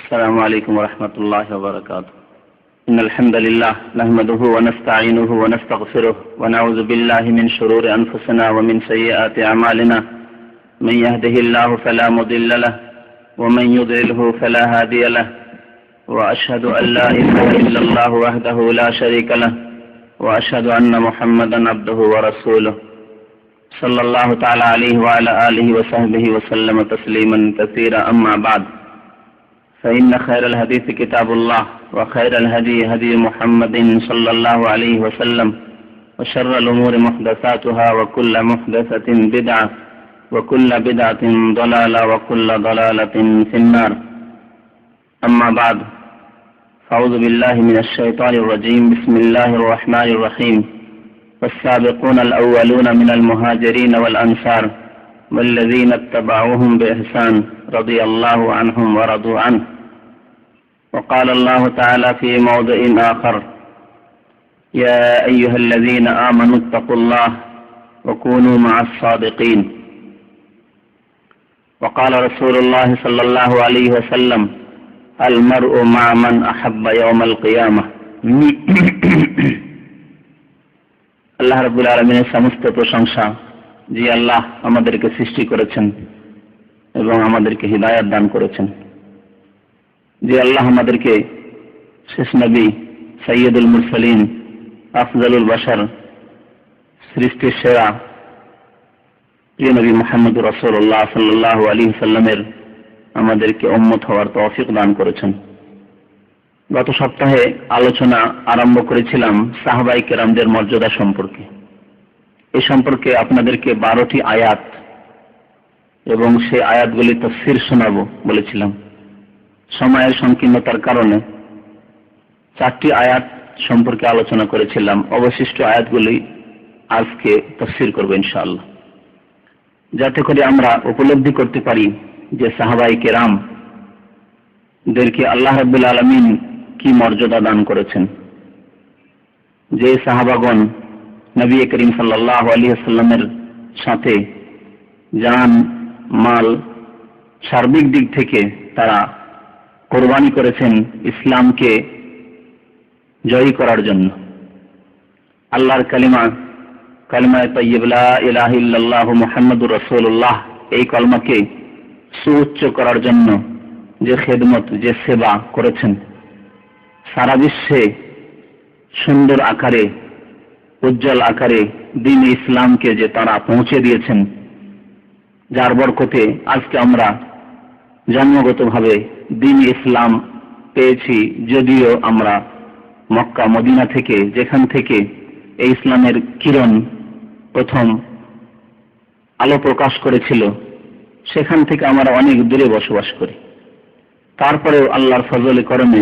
السلام عليكم ورحمة الله وبركاته. إن الحمد لله نحمده ونستعينه ونستغفره ونعوذ بالله من شرور أنفسنا ومن سيئات أعمالنا. من يهده الله فلا مضل له ومن يضلله فلا هادي له، وأشهد أن لا إله إلا الله وحده لا شريك له، وأشهد أن محمدا عبده ورسوله صلى الله تعالى عليه وعلى آله وصحبه وسلم تسليما كثيرا. أما بعد، فإن خير الحديث كتاب الله، وخير الهدي هدي محمد صلى الله عليه وسلم، وشر الأمور محدثاتها، وكل محدثة بدعة، وكل بدعة ضلالة، وكل ضلالة في النار. أما بعد، فأعوذ بالله من الشيطان الرجيم. بسم الله الرحمن الرحيم. والسابقون الأولون من المهاجرين والأنصار والذين اتبعوهم بإحسان رضي الله عنهم ورضوا عنه. وقال الله تعالى في موضع آخر: يا أيها الذين آمنوا اتقوا الله وكونوا مع الصادقين. وقال رسول الله صلى الله عليه وسلم: المرء مع من أحب يوم القيامة. আল্লাহ রাব্বুল আলামিনের সমস্ত প্রশংসা, যে আল্লাহ আমাদেরকে সৃষ্টি করেছেন এবং আমাদেরকে হিদায়াত দান করেছেন, যে আল্লাহ আমাদেরকে শেষ নবী সাইয়্যিদুল মুরসালিন আফজালুল বাশার সৃষ্টির সেরা প্রিয় নবী মুহাম্মদুর রাসূলুল্লাহ সাল্লাল্লাহু আলাইহি ওয়াসাল্লামের আমাদেরকে উম্মত হওয়ার তৌফিক দান করেছেন। গত সপ্তাহে আলোচনা আরম্ভ করেছিলাম সাহাবায়ে কেরামদের মর্যাদা সম্পর্কে। এই সম্পর্কে আপনাদেরকে 12টি আয়াত এবং সেই আয়াতগুলি তাফসীর শোনাবো বলেছিলাম। সময়ের সংকীর্ণতার কারণে 4টি আয়াত সম্পর্কে আলোচনা করেছিলাম। অবশিষ্ট আয়াতগুলি আজকে তাফসীর করব ইনশাআল্লাহ, যাতে করে আমরা উপলব্ধি করতে পারি যে সাহাবায়ে কেরাম দেরকে আল্লাহ রাব্বুল আলামিন কি মর্যাদা দান করেছেন। যে সাহাবাগণ নবী করিম সাল্লাল্লাহু আলাইহি ওয়াসাল্লামের সাথে জান মাল সার্বিক দিক থেকে তারা কোরবানি করেছেন ইসলামকে জয়ী করার জন্য, আল্লাহর কালিমায়ে তাইয়্যিবা লা ইলাহা ইল্লাল্লাহু মুহাম্মাদুর রাসূলুল্লাহ, এই কলমাকে সুউচ্চ করার জন্য যে খেদমত, যে সেবা করেছেন, সারা বিশ্বে সুন্দর আকারে, উজ্জ্বল আকারে দ্বীন ইসলামকে যে তারা পৌঁছে দিয়েছেন, যার বরকতে আজকে আমরা জন্মগতভাবে দ্বীন ইসলাম পেয়েছি। যদিও আমরা মক্কা মদিনা থেকে, যেখান থেকে এই ইসলামের কিরণ প্রথম আলো প্রকাশ করেছিল, সেখান থেকে আমরা অনেক দূরে বসবাস করি। তারপরেও আল্লাহর ফজলে করমে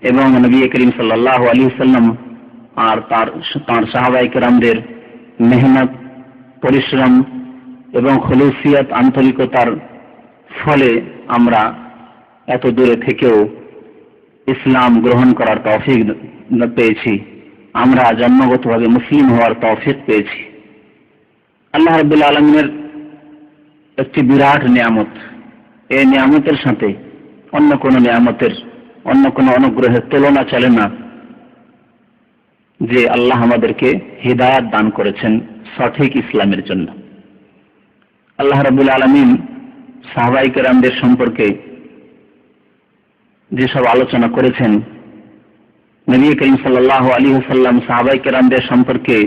এবং নবী করিম সাল্লাল্লাহু আলাইহি ওয়াসাল্লাম আর তার সাহাবায়ে কেরামদের মেহনত, পরিশ্রম এবং খুলুসিয়াত, আন্তরিকতার ফলে আমরা এত দূরে থেকেও ইসলাম গ্রহণ করার তৌফিক পেয়েছি। আমরা জন্মগতভাবে মুসলিম হওয়ার তৌফিক পেয়েছি। আল্লাহ রাব্বুল আলামিনের একটি বিরাট নিয়ামত। এই নিয়ামতের সাথে অন্য কোনো নিয়ামতের, অন্য কোনো অনুগ্রহের তুলনা চলে না, যে আল্লাহ আমাদেরকে হিদায়াত দান করেছেন সঠিক ইসলামের জন্য। আল্লাহ রাব্বুল আলামিন সাহাবায়ে কেরামদের সম্পর্কে যেসব আলোচনা করেছেন, নবী করিম সাল্লাল্লাহু আলাইহি ওয়াসাল্লাম সাহাবায়ে কেরামদের সম্পর্কে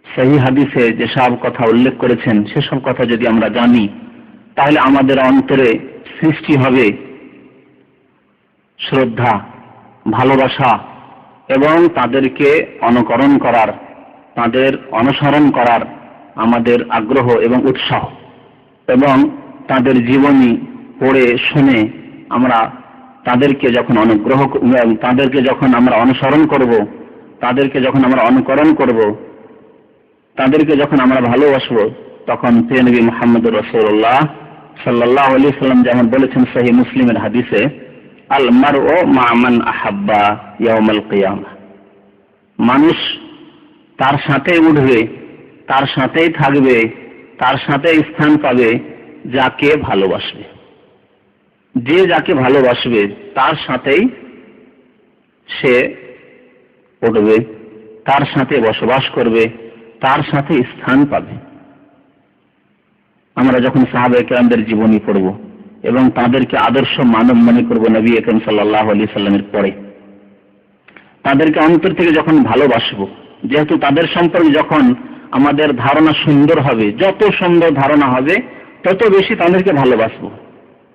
সহিহ হাদিসে যেসব কথা উল্লেখ করেছেন, সেসব কথা যদি আমরা জানি, তাহলে আমাদের অন্তরে সৃষ্টি হবে শ্রদ্ধা, ভালোবাসা এবং তাদেরকে অনুকরণ করার, তাদের অনুসরণ করার আমাদের আগ্রহ এবং উৎসাহ, এবং তাদের জীবনী পড়ে শুনে আমরা তাদেরকে যখন তাদেরকে যখন আমরা অনুসরণ করব, তাদেরকে যখন আমরা অনুকরণ করব, তাদেরকে যখন আমরা ভালোবাসবো, তখন প্রিয় নবী মুহাম্মদুর রাসূলুল্লাহ সাল্লাল্লাহু আলাইহি ওয়াসাল্লাম যেমন বলেছেন সহিহ মুসলিমের হাদিসে, আল মারউ মা মান আহাব্বা ইয়াউমাল কিয়ামা, মানুষ তার সাথে উঠবে, তার সাথেই থাকবে, তার সাথে স্থান পাবে যাকে ভালোবাসবে। যে যাকে ভালোবাসবে তার সাথেই সে উঠবে, তার সাথে বসবাস করবে, তার সাথে স্থান পাবে। আমরা যখন সাহাবায়ে কেরামদের জীবনী পড়ব এবং তাদেরকে আদর্শ মানব মনে করব নবী আকরাম সাল্লাল্লাহু আলাইহি সাল্লামের পরে, তাদেরকে অন্তর থেকে যখন ভালোবাসবো, যেহেতু তাদের সম্পর্কে যখন আমাদের ধারণা সুন্দর হবে, যত সুন্দর ধারণা হবে তত বেশি তাদেরকে ভালোবাসবো,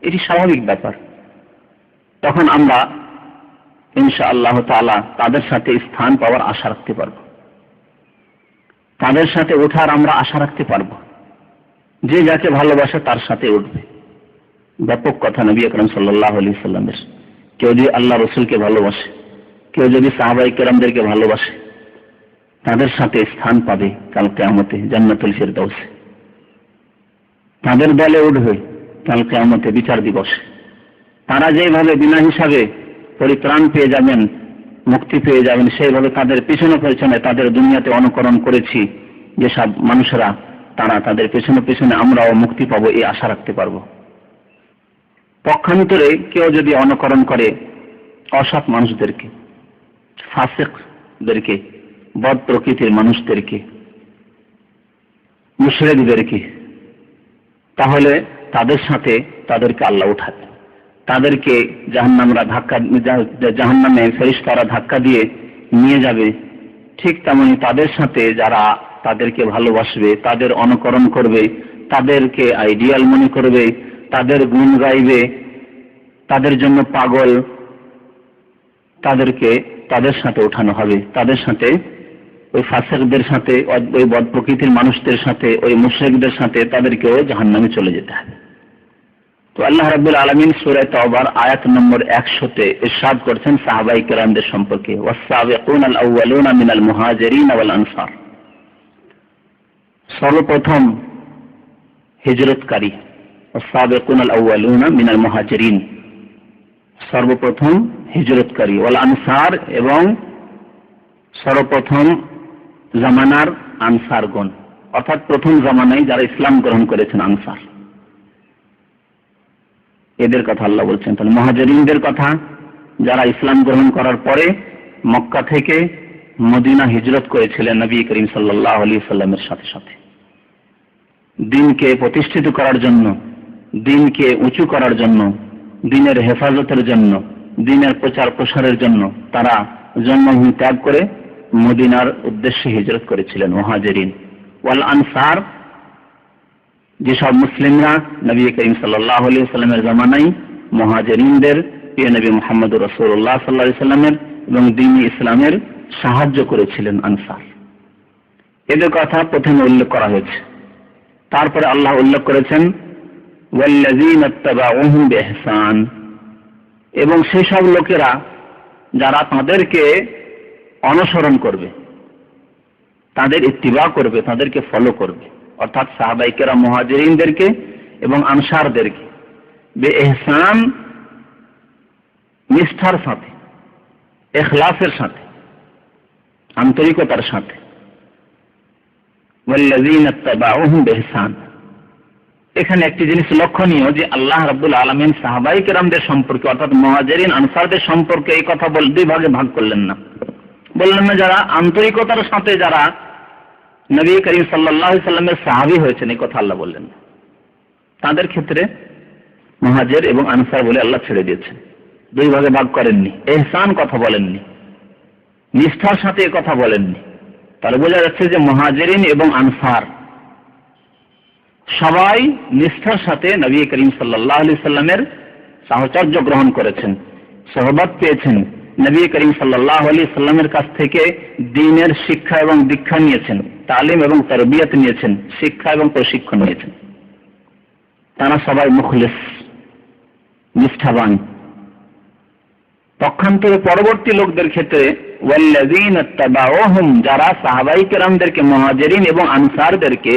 এটি স্বাভাবিক ব্যাপার। তখন আমরা ইনশাআল্লাহ তাআলা তাদের সাথে স্থান পাওয়ার আশা রাখতে পারবো, তাদের সাথে ওঠার আমরা আশা রাখতে পারবো। যে যাকে ভালোবাসে তার সাথে উঠবে। ব্যাপক কথা নবী আকরাম সাল্লাল্লাহু আলাইহি সাল্লামের। কেউ যদি আল্লাহ রসুলকে ভালোবাসে, কেউ যদি সাহাবায়ে কেরামদেরকে ভালোবাসে, তাদের সাথে স্থান পাবে কাল কিয়ামতে জান্নাতুল ফিরদাউসে। তাদের দলে উঠবে কাল কিয়ামতে বিচার দিবসে। তারা যেভাবে বিনা হিসাবে পরিত্রাণ পেয়ে যাবেন, মুক্তি পেয়ে যাবেন, সেইভাবে তাদের পিছনে পেছনে তাদের দুনিয়াতে অনুকরণ করেছি যেসব মানুষেরা, তারা তাদের পেছনে পেছনে আমরাও মুক্তি পাবো এই আশা রাখতে পারবো। পক্ষান্তরে কেউ যদি অনুকরণ করে অসৎ মানুষদেরকে, ফাসিকদেরকে, বদ প্রকৃতির মানুষদেরকে, মুশরিকদেরকে, তাহলে তাদের সাথে তাদেরকে আল্লাহ উঠাবে, তাদেরকে জাহান্নামে ফেরেশতারা ধাক্কা দিয়ে নিয়ে যাবে। ঠিক তেমনি তাদের সাথে যারা তাদেরকে ভালোবাসবে, তাদের অনুকরণ করবে, তাদেরকে আইডিয়াল মনে করবে, তাদের গুণ গাইবে, তাদের জন্য পাগল, তাদেরকে তাদের সাথে ওঠানো হবে। তাদের সাথে ওই ফাসিকদের সাথে, ওই বদ প্রকৃতির মানুষদের সাথে, ওই মুশরিকদের সাথে তাদেরকেও জাহান্নামে চলে যেতে হবে। তো আল্লাহ রাব্বুল আলামিন সূরা তাওবার আয়াত নম্বর 100-তে ইরশাদ করেছেন সাহাবায়ে কেরামদের সম্পর্কে, ওয়াস-সাবিকুনাল আউয়ালুনা মিনাল মুহাজিরিন ওয়াল আনসার। সর্বপ্রথম হিজরতকারী, ওয়াস-সাবিকুনাল আউয়ালুনা মিনাল মুহাজিরিন, সর্বপ্রথম হিজরতকারী, ওয়াল আনসার, এবং সর্বপ্রথম জামানার আনসারগণ, অর্থাৎ প্রথম জামানায় যারা ইসলাম গ্রহণ করেছেন আনসার, এদের কথা আল্লাহ বলছেন। তাহলে মুহাজিরিনদের কথা, যারা ইসলাম গ্রহণ করার পরে মক্কা থেকে মদিনা হিজরত করেছিলেন নবী করিম সাল্লাল্লাহু আলাইহি সাল্লামের সাথে সাথে, দ্বীনকে প্রতিষ্ঠিত করার জন্য, দ্বীনকে উঁচু করার জন্য, দ্বীনের হেফাজতের জন্য, দ্বীনের প্রচার প্রসারের জন্য তারা জন্মভূমি ত্যাগ করে মদিনার উদ্দেশ্যে হিজরত করেছিলেন মুহাজিরিন। ওয়াল আনসার, যেসব মুসলিমরা নবী করিম সাল্লাল্লাহু আলাইহি ওয়াসাল্লামের জামানায় মুহাজিরিনদের, প্রিয় নবী মুহাম্মদুর রাসূলুল্লাহ সাল্লাল্লাহু আলাইহি ওয়াসাল্লামের এবং দ্বীন ইসলামের সাহায্য করেছিলেন আনসার, এদের কথা প্রথমে উল্লেখ করা হয়েছে। তারপরে আল্লাহ উল্লেখ করেছেন ওয়াল্লাযীনা ইত্তাবাউহুম বিইহসান, এবং সেই সব লোকেরা যারা তাদেরকে অনুসরণ করবে, তাদের ইত্তিবা করবে, তাদেরকে ফলো করবে, অর্থাৎ সাহাবায়ে কেরাম মুহাজিরিনদেরকে এবং আনসারদেরকে বিইহসান, নিষ্ঠার সাথে, ইখলাসের সাথে, আন্তরিকতার সাথে। ওয়াল্লাযীনা ইত্তাবাউহুম বিইহসান, এখানে একটি জিনিস লক্ষণীয় যে আল্লাহ রাব্বুল আলামিন সাহাবায়ে কেরামদের সম্পর্কে, অর্থাৎ মুহাজিরিন আনসারদের সম্পর্কে এই কথা দুই ভাগে ভাগ করলেন না। বললেন না যারা আন্তরিকতার সাথে যারা নবী করিম সাল্লাল্লাহু আলাইহি সাল্লামের সাহাবী হয়েছেন, এই কথা আল্লাহ বললেন না। তাদের ক্ষেত্রে মুহাজির এবং আনসার বলে আল্লাহ ছেড়ে দিয়েছেন, দুই ভাগে ভাগ করেননি। ইহসান কথা বলেননি, নিষ্ঠার সাথে এই কথা বলেননি। তাহলে বোঝা যাচ্ছে যে মুহাজিরিন এবং আনসার সবাই নিষ্ঠার সাথে নবী করিম সাল্লাল্লাহু আলাইহি সাল্লামের সাহচর্য গ্রহণ করেছেন, সোহবত পেয়েছেন, নবী করিম সাল্লাল্লাহু আলাইহি সাল্লামের কাছ থেকে দ্বীনের শিক্ষা এবং দীক্ষা নিয়েছেন, তালিম এবং তারবিয়ত নিয়েছেন, শিক্ষা এবং প্রশিক্ষণ নিয়েছেন। তারা সবাই মুখলিস, নিষ্ঠাবান। পক্ষান্তরে পরবর্তী লোকদের ক্ষেত্রে ওয়াল্লাযীনা ইত্তাবাউহুম, যারা সাহাবায়ে কেরামদেরকে, মুহাজিরিন এবং আনসারদেরকে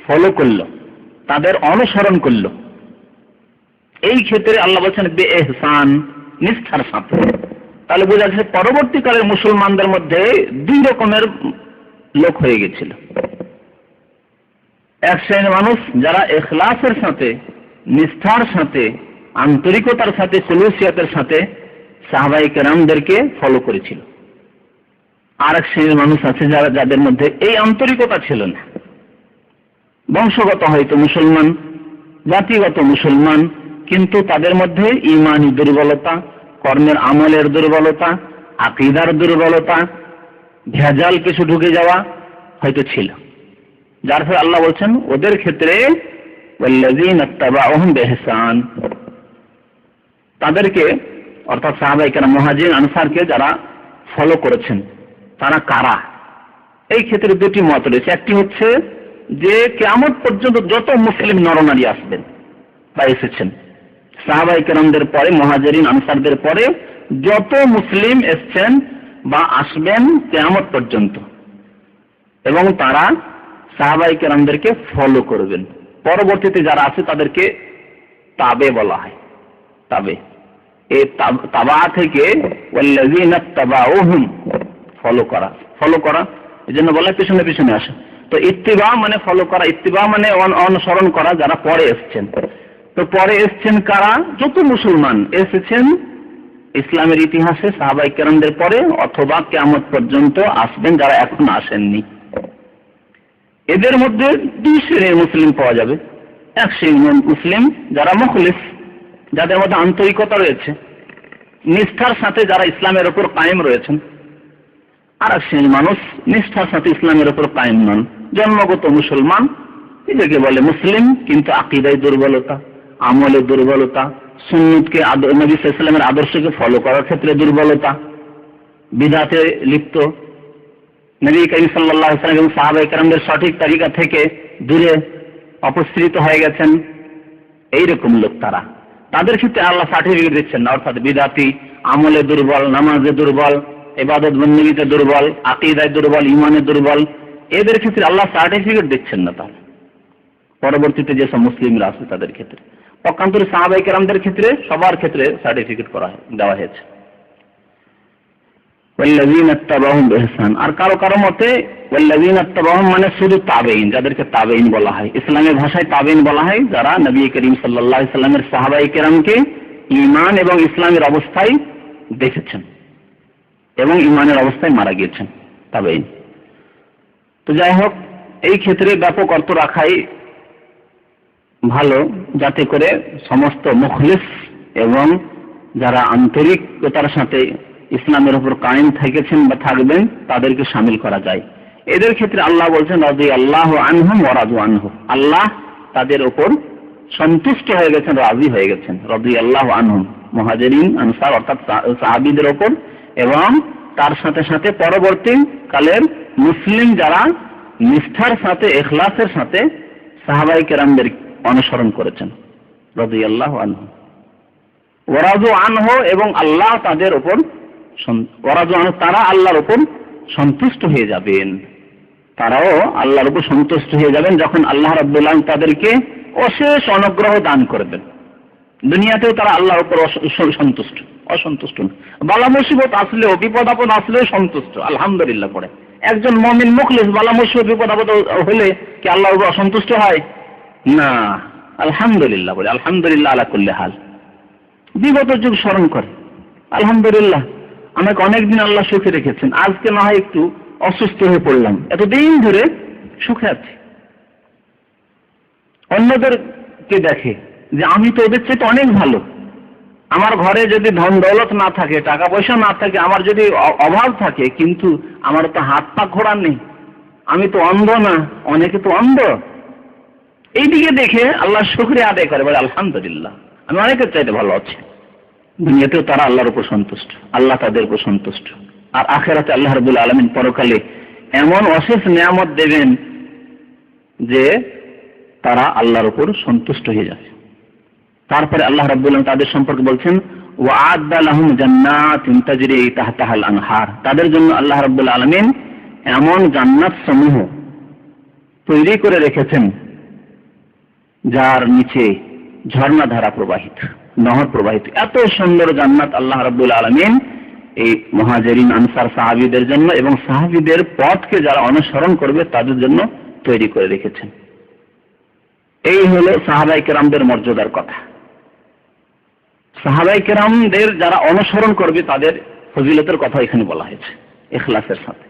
ফলো করলো, তাদের অনুসরণ করলো, এই ক্ষেত্রে আল্লাহ বলছেন বিইহসান, নিষ্ঠার সাথে। তাহলে বোঝা যাচ্ছে পরবর্তীকালের মুসলমানদের মধ্যে দুই রকমের লোক হয়ে গেছিল। এক শ্রেণীর মানুষ যারা ইখলাসের সাথে, নিষ্ঠার সাথে, আন্তরিকতার সাথে, খুলুসিয়াতের সাথে সাহাবায়ে কেরামদেরকে ফলো করেছিল। আর এক শ্রেণীর মানুষ আছে যাদের মধ্যে এই আন্তরিকতা ছিল না, বংশগত হয়তো মুসলমান, জাতিগত মুসলমান, কিন্তু তাদের মধ্যে ঈমানি দুর্বলতা, কর্মের আমলের দুর্বলতা, আকীদার দুর্বলতা, ভেজাল কিছু ঢুকে যাওয়া হয়তো ছিল। যার ফলে আল্লাহ বলছেন ওদের ক্ষেত্রে ওয়াল্লাযীনা ইত্তাবাউহুম বিইহসান, তাদেরকে অর্থাৎ সাহাবায়ে কেরাম, মুহাজিরিন, আনসারকে যারা ফলো করেছেন তারা কারা? এই ক্ষেত্রে দুটি মত রয়েছে। একটি হচ্ছে যে কিয়ামত পর্যন্ত যত মুসলিম নরনারী আসবেন বা এসেছেন, সাহাবায়ে কেরামদের পরে, মুহাজিরিন আনসারদের পরে যত মুসলিম এসেছেন বা আসবেন কিয়ামত পর্যন্ত, এবং তারা সাহাবায়ে কেরামদেরকে ফলো করবেন। পরবর্তীতে যারা আছে তাদেরকে তাবে বলা হয়। তাবে, এই তাবা থেকে ওয়াল্লাযীনা ইত্তাবাউহুম, ফলো করা, ফলো করা, এজন্য বলা পিছনে পিছনে আসে। তো ইত্তিবা মানে ফলো করা, ইত্তিবা মানে অনুসরণ করা যারা পরে এসেছেন। তো পরে এসেছেন কারা? যত মুসলমান এসেছেন ইসলামের ইতিহাসে সাহাবায়ে কেরামদের পরে অথবা কিয়ামত পর্যন্ত আসবেন যারা এখন আসেননি। এদের মধ্যে দুই শ্রেণীর মুসলিম পাওয়া যাবে। এক শ্রেণীর মুসলিম যারা মুখলিস, যাদের মধ্যে আন্তরিকতা রয়েছে, নিষ্ঠার সাথে যারা ইসলামের উপর কায়েম রয়েছেন। আর এক শ্রেণীর মানুষ নিষ্ঠার সাথে ইসলামের উপর কায়েম নন, জন্মগত মুসলমান, নিজেকে বলে মুসলিম কিন্তু আকীদায় দুর্বলতা, আমলে দুর্বলতা, সুন্নতকে, নবী সাল্লাল্লাহু আলাইহি ওয়াসাল্লামের আদর্শকে ফলো করার ক্ষেত্রে দুর্বলতা, বিদআতে লিপ্ত, নবী করিম সাল্লাল্লাহু আলাইহি ওয়াসাল্লাম এবং সাহাবায়ে কেরামদের সঠিক তরিকা থেকে দূরে অপসৃত হয়ে গেছেন। এইরকম লোক তারা, তাদের ক্ষেত্রে আল্লাহ সার্টিফিকেট দিচ্ছেন না, অর্থাৎ বিদআতি, আমলে দুর্বল, নামাজে দুর্বল, ইবাদত বন্দেগীতে দুর্বল, আকীদায় দুর্বল, ঈমানে দুর্বল, এদের ক্ষেত্রে আল্লাহ সার্টিফিকেট দিচ্ছেন না। তার পরবর্তীতে যেসব মুসলিমরা আছে তাদের ক্ষেত্রে, পক্ষান্তরে সাহাবায়ে কেরামদের ক্ষেত্রে সবার ক্ষেত্রে সার্টিফিকেট দেওয়া হয়েছে। ওয়াল্লাযীনা ইত্তাবাউহুম বিইহসান। আর কারো কারো মতে ওয়াল্লাযীনা ইত্তাবাউহুম মানে শুধু তাবেঈন, যাদেরকে তাবেঈন বলা হয়। ইসলামের ভাষায় তাবেঈন বলা হয় যারা নবী করিম সাল্লাল্লাহু আলাইহি ওয়াসাল্লামের সাহাবায়ে কেরামকে ঈমান এবং ইসলামের অবস্থায় দেখেছেন এবং ঈমানের অবস্থায় মারা গিয়েছেন, তাবেঈন। তো যাই হোক, এই ক্ষেত্রে ব্যাপক অর্থ রাখাই ভালো, যাতে করে সমস্ত মুখলিস এবং যারা আন্তরিকতার সাথে ইসলামের উপর কায়েম থেকেছেন বা থাকবেন তাদেরকে শামিল করা যায়। এদের ক্ষেত্রে আল্লাহ বলছেন রাদিয়াল্লাহু আনহুম ওয়া রাদু আনহু, আল্লাহ তাদের উপর সন্তুষ্ট হয়ে গেছেন, রাজি হয়ে গেছেন। রাদিয়াল্লাহু আনহুম মুহাজিরিন আনসার অর্থাৎ সাহাবীদের উপর, এবং তার সাথে সাথে পরবর্তী কালের মুসলিম যারা নিষ্ঠার সাথে, ইখলাসের সাথে সাহাবায়ে কেরামদের অনুসরণ করেছেন। রাদিয়াল্লাহু আনহু ওয়া রাদু আনহু, এবং আল্লাহ তাদের উপর তারা আল্লাহর উপর সন্তুষ্ট হয়ে যাবেন। তারাও আল্লাহর উপর সন্তুষ্ট হয়ে যাবেন যখন আল্লাহ রাব্বুল আলামিন তাদেরকে অশেষ অনুগ্রহ দান করবেন। দুনিয়াতেও তারা আল্লাহর উপর অসন্তুষ্ট না, বালা মুসিবত আসলেও, বিপদ আপদ আসলেও সন্তুষ্ট, আলহামদুলিল্লাহ পড়ে। একজন মুমিন মুখলিস বালা মুসিবত বিপদ আপদ হলে কি আল্লাহর উপর অসন্তুষ্ট হয়? না, আলহামদুলিল্লাহ বলে, আলহামদুলিল্লাহ আলা কুল্লি হাল। বিগত যুগ স্মরণ করে, আলহামদুলিল্লাহ আমাকে অনেকদিন আল্লাহ সুখে রেখেছেন, আজকে না হয় একটু অসুস্থ হয়ে পড়লাম, এতদিন ধরে সুখে আছি। অন্যদেরকে দেখে যে আমি তো ওদের চেয়ে অনেক ভালো, আমার ঘরে যদি ধন দৌলত না থাকে, টাকা পয়সা না থাকে, আমার যদি অভাব থাকে, কিন্তু আমার তো হাত পা ঘোরার নেই, আমি তো অন্ধ না, অনেকে তো অন্ধ। এইদিকে দেখে আল্লাহ শুকরিয়া আদায় করে, বলে আলহামদুলিল্লাহ আমি অনেকের চাইতে ভালো আছি। দুনিয়াতেও তারা আল্লাহর উপর সন্তুষ্ট, আল্লাহ তাদের উপর সন্তুষ্ট। আর আখিরাতে আল্লাহ রাব্বুল আলামিন পরকালে এমন অশেষ নিয়ামত দেবেন যে তারা আল্লাহর উপর সন্তুষ্ট হয়ে যাবে। তারপরে আল্লাহ রাব্বুল আলামিন তাদের সম্পর্কে বলছেন ওয়া'আদ্দা লাহুম জান্নাতিন তাজরি তাহতাহাল আনহার, তাদের জন্য আল্লাহ রাব্বুল আলামিন এমন জান্নাত সমূহ তৈরি করে রেখেছেন যার নিচে ঝর্ণা ধারা প্রবাহিত, নহর প্রবাহিত। এত সুন্দর জান্নাত আল্লাহ রাব্বুল আলামিন এই মুহাজিরিন আনসার সাহাবীদের জন্য এবং সাহাবীদের পথকে যারা অনুসরণ করবে তাদের জন্য তৈরি করে রেখেছেন। এই হলো সাহাবায়ে কেরামদের মর্যাদার কথা। সাহাবায়ে কেরামদের যারা অনুসরণ করবে তাদের ফজিলতের কথা এখানে বলা হয়েছে ইখলাসের সাথে।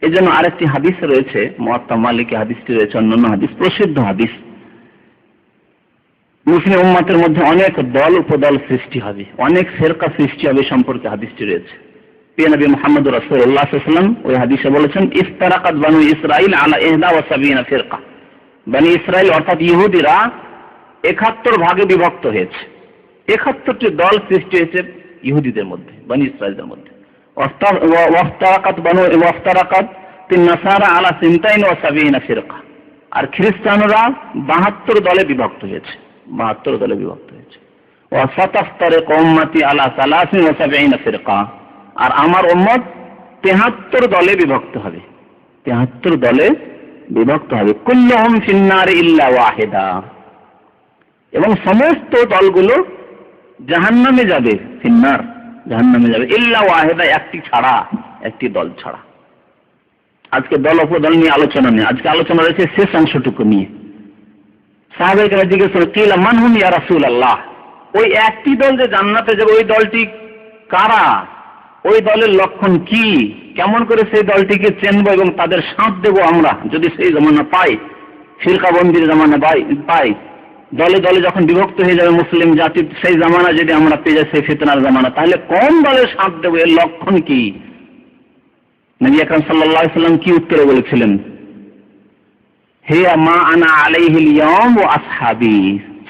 এই জন্য আরেকটি হাদিস রয়েছে, মুয়াত্তা মালিকি হাদিসটি রয়েছে, অন্যান্য হাদিস, প্রসিদ্ধ হাদিস। মুসলিম উম্মতের মধ্যে অনেক দল উপদল সৃষ্টি হবে, অনেক ফেরকা সৃষ্টি হবে সম্পর্কে হাদিসটি রয়েছে। প্রিয় নবী মুহাম্মদ রাসূলুল্লাহ সাল্লাল্লাহু আলাইহি ওয়াসাল্লাম ওই হাদিসে বলেছেন, ইফতারাকাত বানু ইসরাঈল আলা 71 ফিরকা। বনি ইসরাইল অর্থাৎ ইহুদিরা 71 ভাগে বিভক্ত হয়েছে। 71টি দল সৃষ্টি হয়েছে ইহুদিদের মধ্যে, বনি ইসরাইলদের মধ্যে। ওয়াফতারাকাত নাসারা আলা 72 ফিরকা। আর খ্রিস্টানরা 72 দলে বিভক্ত হয়েছে, 72 দলে বিভক্ত হয়েছে। ওয়াসাতাফতারিকু উম্মতি আলা 73 ফিরকা। আর আমার উম্মত 73 দলে বিভক্ত হবে, 73 দলে বিভক্ত হবে। কুল্লুহুম ফিন্নার ইল্লা ওয়াহিদা। এবং সমস্ত দলগুলো জাহান্নামে যাবে, ফিন্নার, জাহান্নামে যাবে, ইল্লা ওয়াহিদা, একটি ছাড়া, একটি দল ছাড়া। আজকে দল উপদল নিয়ে আলোচনা নেই, আজকে আলোচনা রয়েছে শেষ অংশটুকু নিয়ে। সাহাবায়ে কেরাম জিজ্ঞেস করে, কিলা মান হুম ইয়া রাসূলুল্লাহ, ওই একটি দল যে জান্নাতে যাবে ওই দলটি কারা, ওই দলের লক্ষণ কি, কেমন করে সেই দলটিকে চিনবো এবং তাদের সাথ দেবো আমরা যদি সেই জামানা পাই, ফিরকাবন্দির জামানা পাই, দলে দলে যখন বিভক্ত হয়ে যাবে মুসলিম জাতি, সেই জামানা যদি আমরা পেয়ে যাই, সেই ফিতনার জামানা, তাহলে কোন দলের সাথ দেবো, এর লক্ষণ কি? নবী আকরাম সাল্লাল্লাহু আলাইহি ওয়াসাল্লাম কি উত্তরে বলেছিলেন? হিয়া মা আনা আলাইহিল ইয়াউম ওয়া আসহাবি।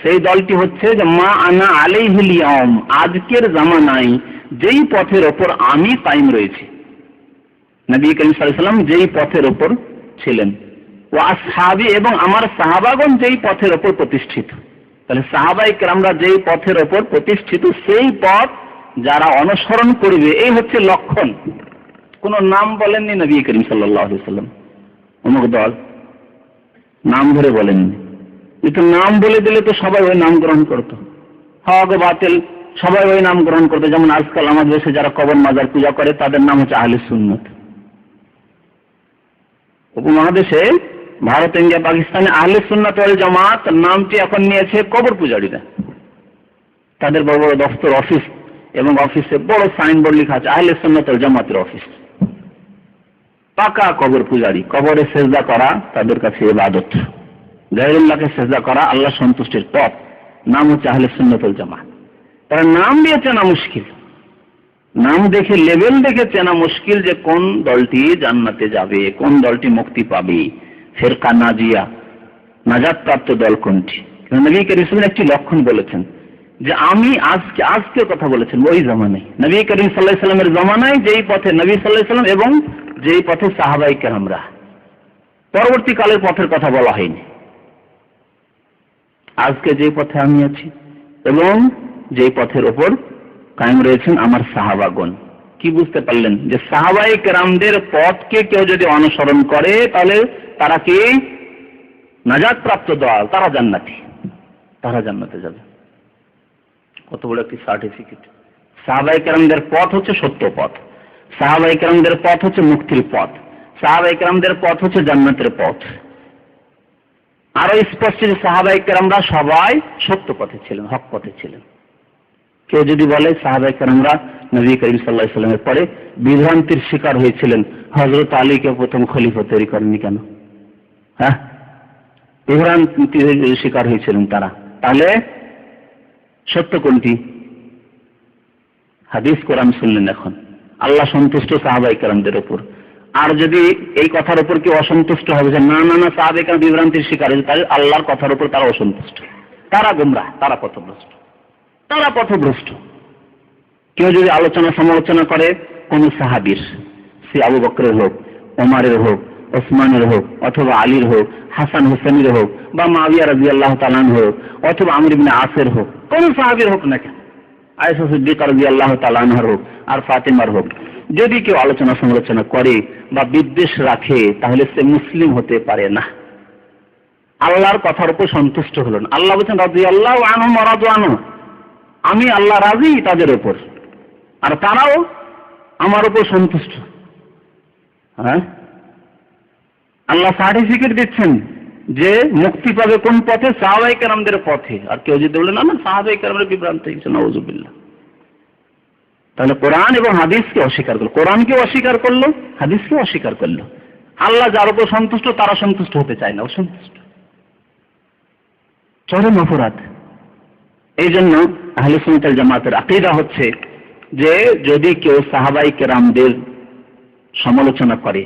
সেই দলটি হচ্ছে যে মা আনা আলাইহিল ইয়াউম, আজকের জামানায় যেই পথের ওপর আমি কায়েম রয়েছি, নবী করিম সাল্লাল্লাহু আলাইহি ওয়াসাল্লাম যেই পথের ওপর ছিলেন, ওয়া আসহাবি, এবং আমার সাহাবাগণ যেই পথের ওপর প্রতিষ্ঠিত। তাহলে সাহাবায়ে কেরামরা যেই পথের ওপর প্রতিষ্ঠিত, সেই পথ যারা অনুসরণ করবে, এই হচ্ছে লক্ষণ। কোন নাম বলেননি নবী করিম সাল্লাল্লাহু আলাইহি ওয়াসাল্লাম, অমুক দল, নাম ধরে বলেননি। কিন্তু নাম বলে দিলে তো সবাই ওই নাম গ্রহণ করতো, হক বাতিল সবাই ওই নাম গ্রহণ করতো। যেমন আজকাল আমাদের দেশে যারা কবর মাজার পূজা করে, তাদের নাম হচ্ছে আহলে সুন্নাত। উপমহাদেশে ভারত, ইন্ডিয়া, পাকিস্তানে আহলে সুন্নাত ওয়াল জামাত নামটি এখন নিয়েছে কবর পূজারীরা। তাদের বড় বড় দফতর, অফিস, এবং অফিসে বড় সাইনবোর্ড লেখা আছে আহলে সুন্নাত ওয়াল জামাতের অফিস। পাকা কবর পূজারী, কবরে সেজদা করা তাদের কাছে ইবাদত, গায়রুল্লাহকে সেজদা করা আল্লাহ সন্তুষ্টির পথ। নাম হচ্ছে আহলে সুন্নাত ওয়াল জামাত। তারা নাম দিয়ে চেনা মুশকিল, নাম দেখে, লেভেল দেখে চেনা মুশকিল যে কোন দলটি জান্নাতে যাবে, কোন দলটি মুক্তি পাবে, ফিরকা নাজিয়া, নাজাত প্রাপ্ত দল কোনটি। নবী করিম সাল্লাল্লাহু একটি লক্ষণ বলেছেন যে আমি আজকে কথা বলেছেন ওই জামানায়, নবী করিম সাল্লাল্লাহু আলাইহি ওয়াসাল্লামের জামানায় যেই পথে নবী সাল্লাল্লাহু আলাইহি ওয়াসাল্লাম এবং যেই পথে সাহাবায়ে কেরামরা, পরবর্তীকালের পথের কথা বলা হয়নি। আজকে যে পথে আমি আছি এবং যেই পথের ওপর কায়েম রয়েছেন আমার সাহাবাগণ। কি বুঝতে পারলেন? যে সাহাবায়ে কেরামদের পথকে কেউ যদি অনুসরণ করে, তাহলে তারা কি নাজাত প্রাপ্ত দল, তারা জান্নাতি, তারা জান্নাতে যাবে। কত বড় একটি সার্টিফিকেট! সাহাবায়ে কেরামদের পথ হচ্ছে সত্য পথ, সাহাবায়ে কেরামদের পথ হচ্ছে মুক্তির পথ, সাহাবায়ে কেরামদের পথ হচ্ছে জান্নাতের পথ। আরো স্পষ্ট যে সাহাবায়ে কেরামরা সবাই সত্য পথে ছিলেন, হক পথে ছিলেন। কেউ যদি বলে সাহাবায়ে কেরামরা নবী করিম সাল্লাল্লাহু আলাইহি ওয়াসাল্লামের পরে বিভ্রান্তির শিকার হয়েছিলেন, হযরত আলীকে প্রথম খলিফা তৈরি করেননি কেন? হ্যাঁ, বিভ্রান্তির শিকার হয়েছিলেন তারা। তাহলে সত্য কোনটি? হাদিস কোরআন শুনলেন এখন। আল্লাহ সন্তুষ্ট সাহাবায়ে কেরামদের উপর। আর যদি এই কথার উপর কেউ অসন্তুষ্ট হবে যে না না না সাহাবায়ে কেরাম বিভ্রান্তির শিকার হয়েছে, তাহলে আল্লাহর কথার উপর তারা অসন্তুষ্ট, তারা গোমরাহ, তারা পথভ্রষ্ট, তারা পথভ্রষ্ট। কেউ যদি আলোচনা সমালোচনা করে কোন সাহাবীর, সে আবু বকরের হোক, ওমরের হোক, ওসমানের হোক, অথবা আলীর হোক, হাসান হুসাইনের হোক, বা মুআবিয়া রাদিয়াল্লাহু তাআলা আনহু হোক, অথবা আমর ইবনে আসের হোক, কোন সাহাবীর হোক না কেন, আয়েশা সিদ্দিকা রাদিয়াল্লাহু তাআলা আনহার হোক, আর ফাতেমার হোক, যদি কেউ আলোচনা সমালোচনা করে বা বিদ্বেষ রাখে, তাহলে সে মুসলিম হতে পারে না। আল্লাহর কথার উপর সন্তুষ্ট হলো না। আল্লাহ বলেছেন রাদিয়াল্লাহু আনহুম ওয়া রাদু আনহু, আমি আল্লাহ রাজি তাদের উপর, আর তারাও আমার উপর সন্তুষ্ট। হ্যাঁ, আল্লাহ সার্টিফিকেট দিচ্ছেন যে মুক্তি পাবে কোন পথে? সাহাবায়ে কেরামদের পথে। আর কেউ যদি বলে না না সাহাবায়ে কেরামরা বিভ্রান্ত হয়েছে, নাউযুবিল্লাহ, তাহলে কোরআন এবং হাদিসকে অস্বীকার করলো, কোরআনকে অস্বীকার করলো, হাদিসকে অস্বীকার করলো। আল্লাহ যার উপর সন্তুষ্ট তারা সন্তুষ্ট হতে চায় না, অসন্তুষ্ট, চরম অপরাধ। এই জন্য আহলে সুন্নাত ওয়াল জামাতের আকীদা হচ্ছে যে যদি কেউ সাহাবায়ে কেরামদের সমালোচনা করে,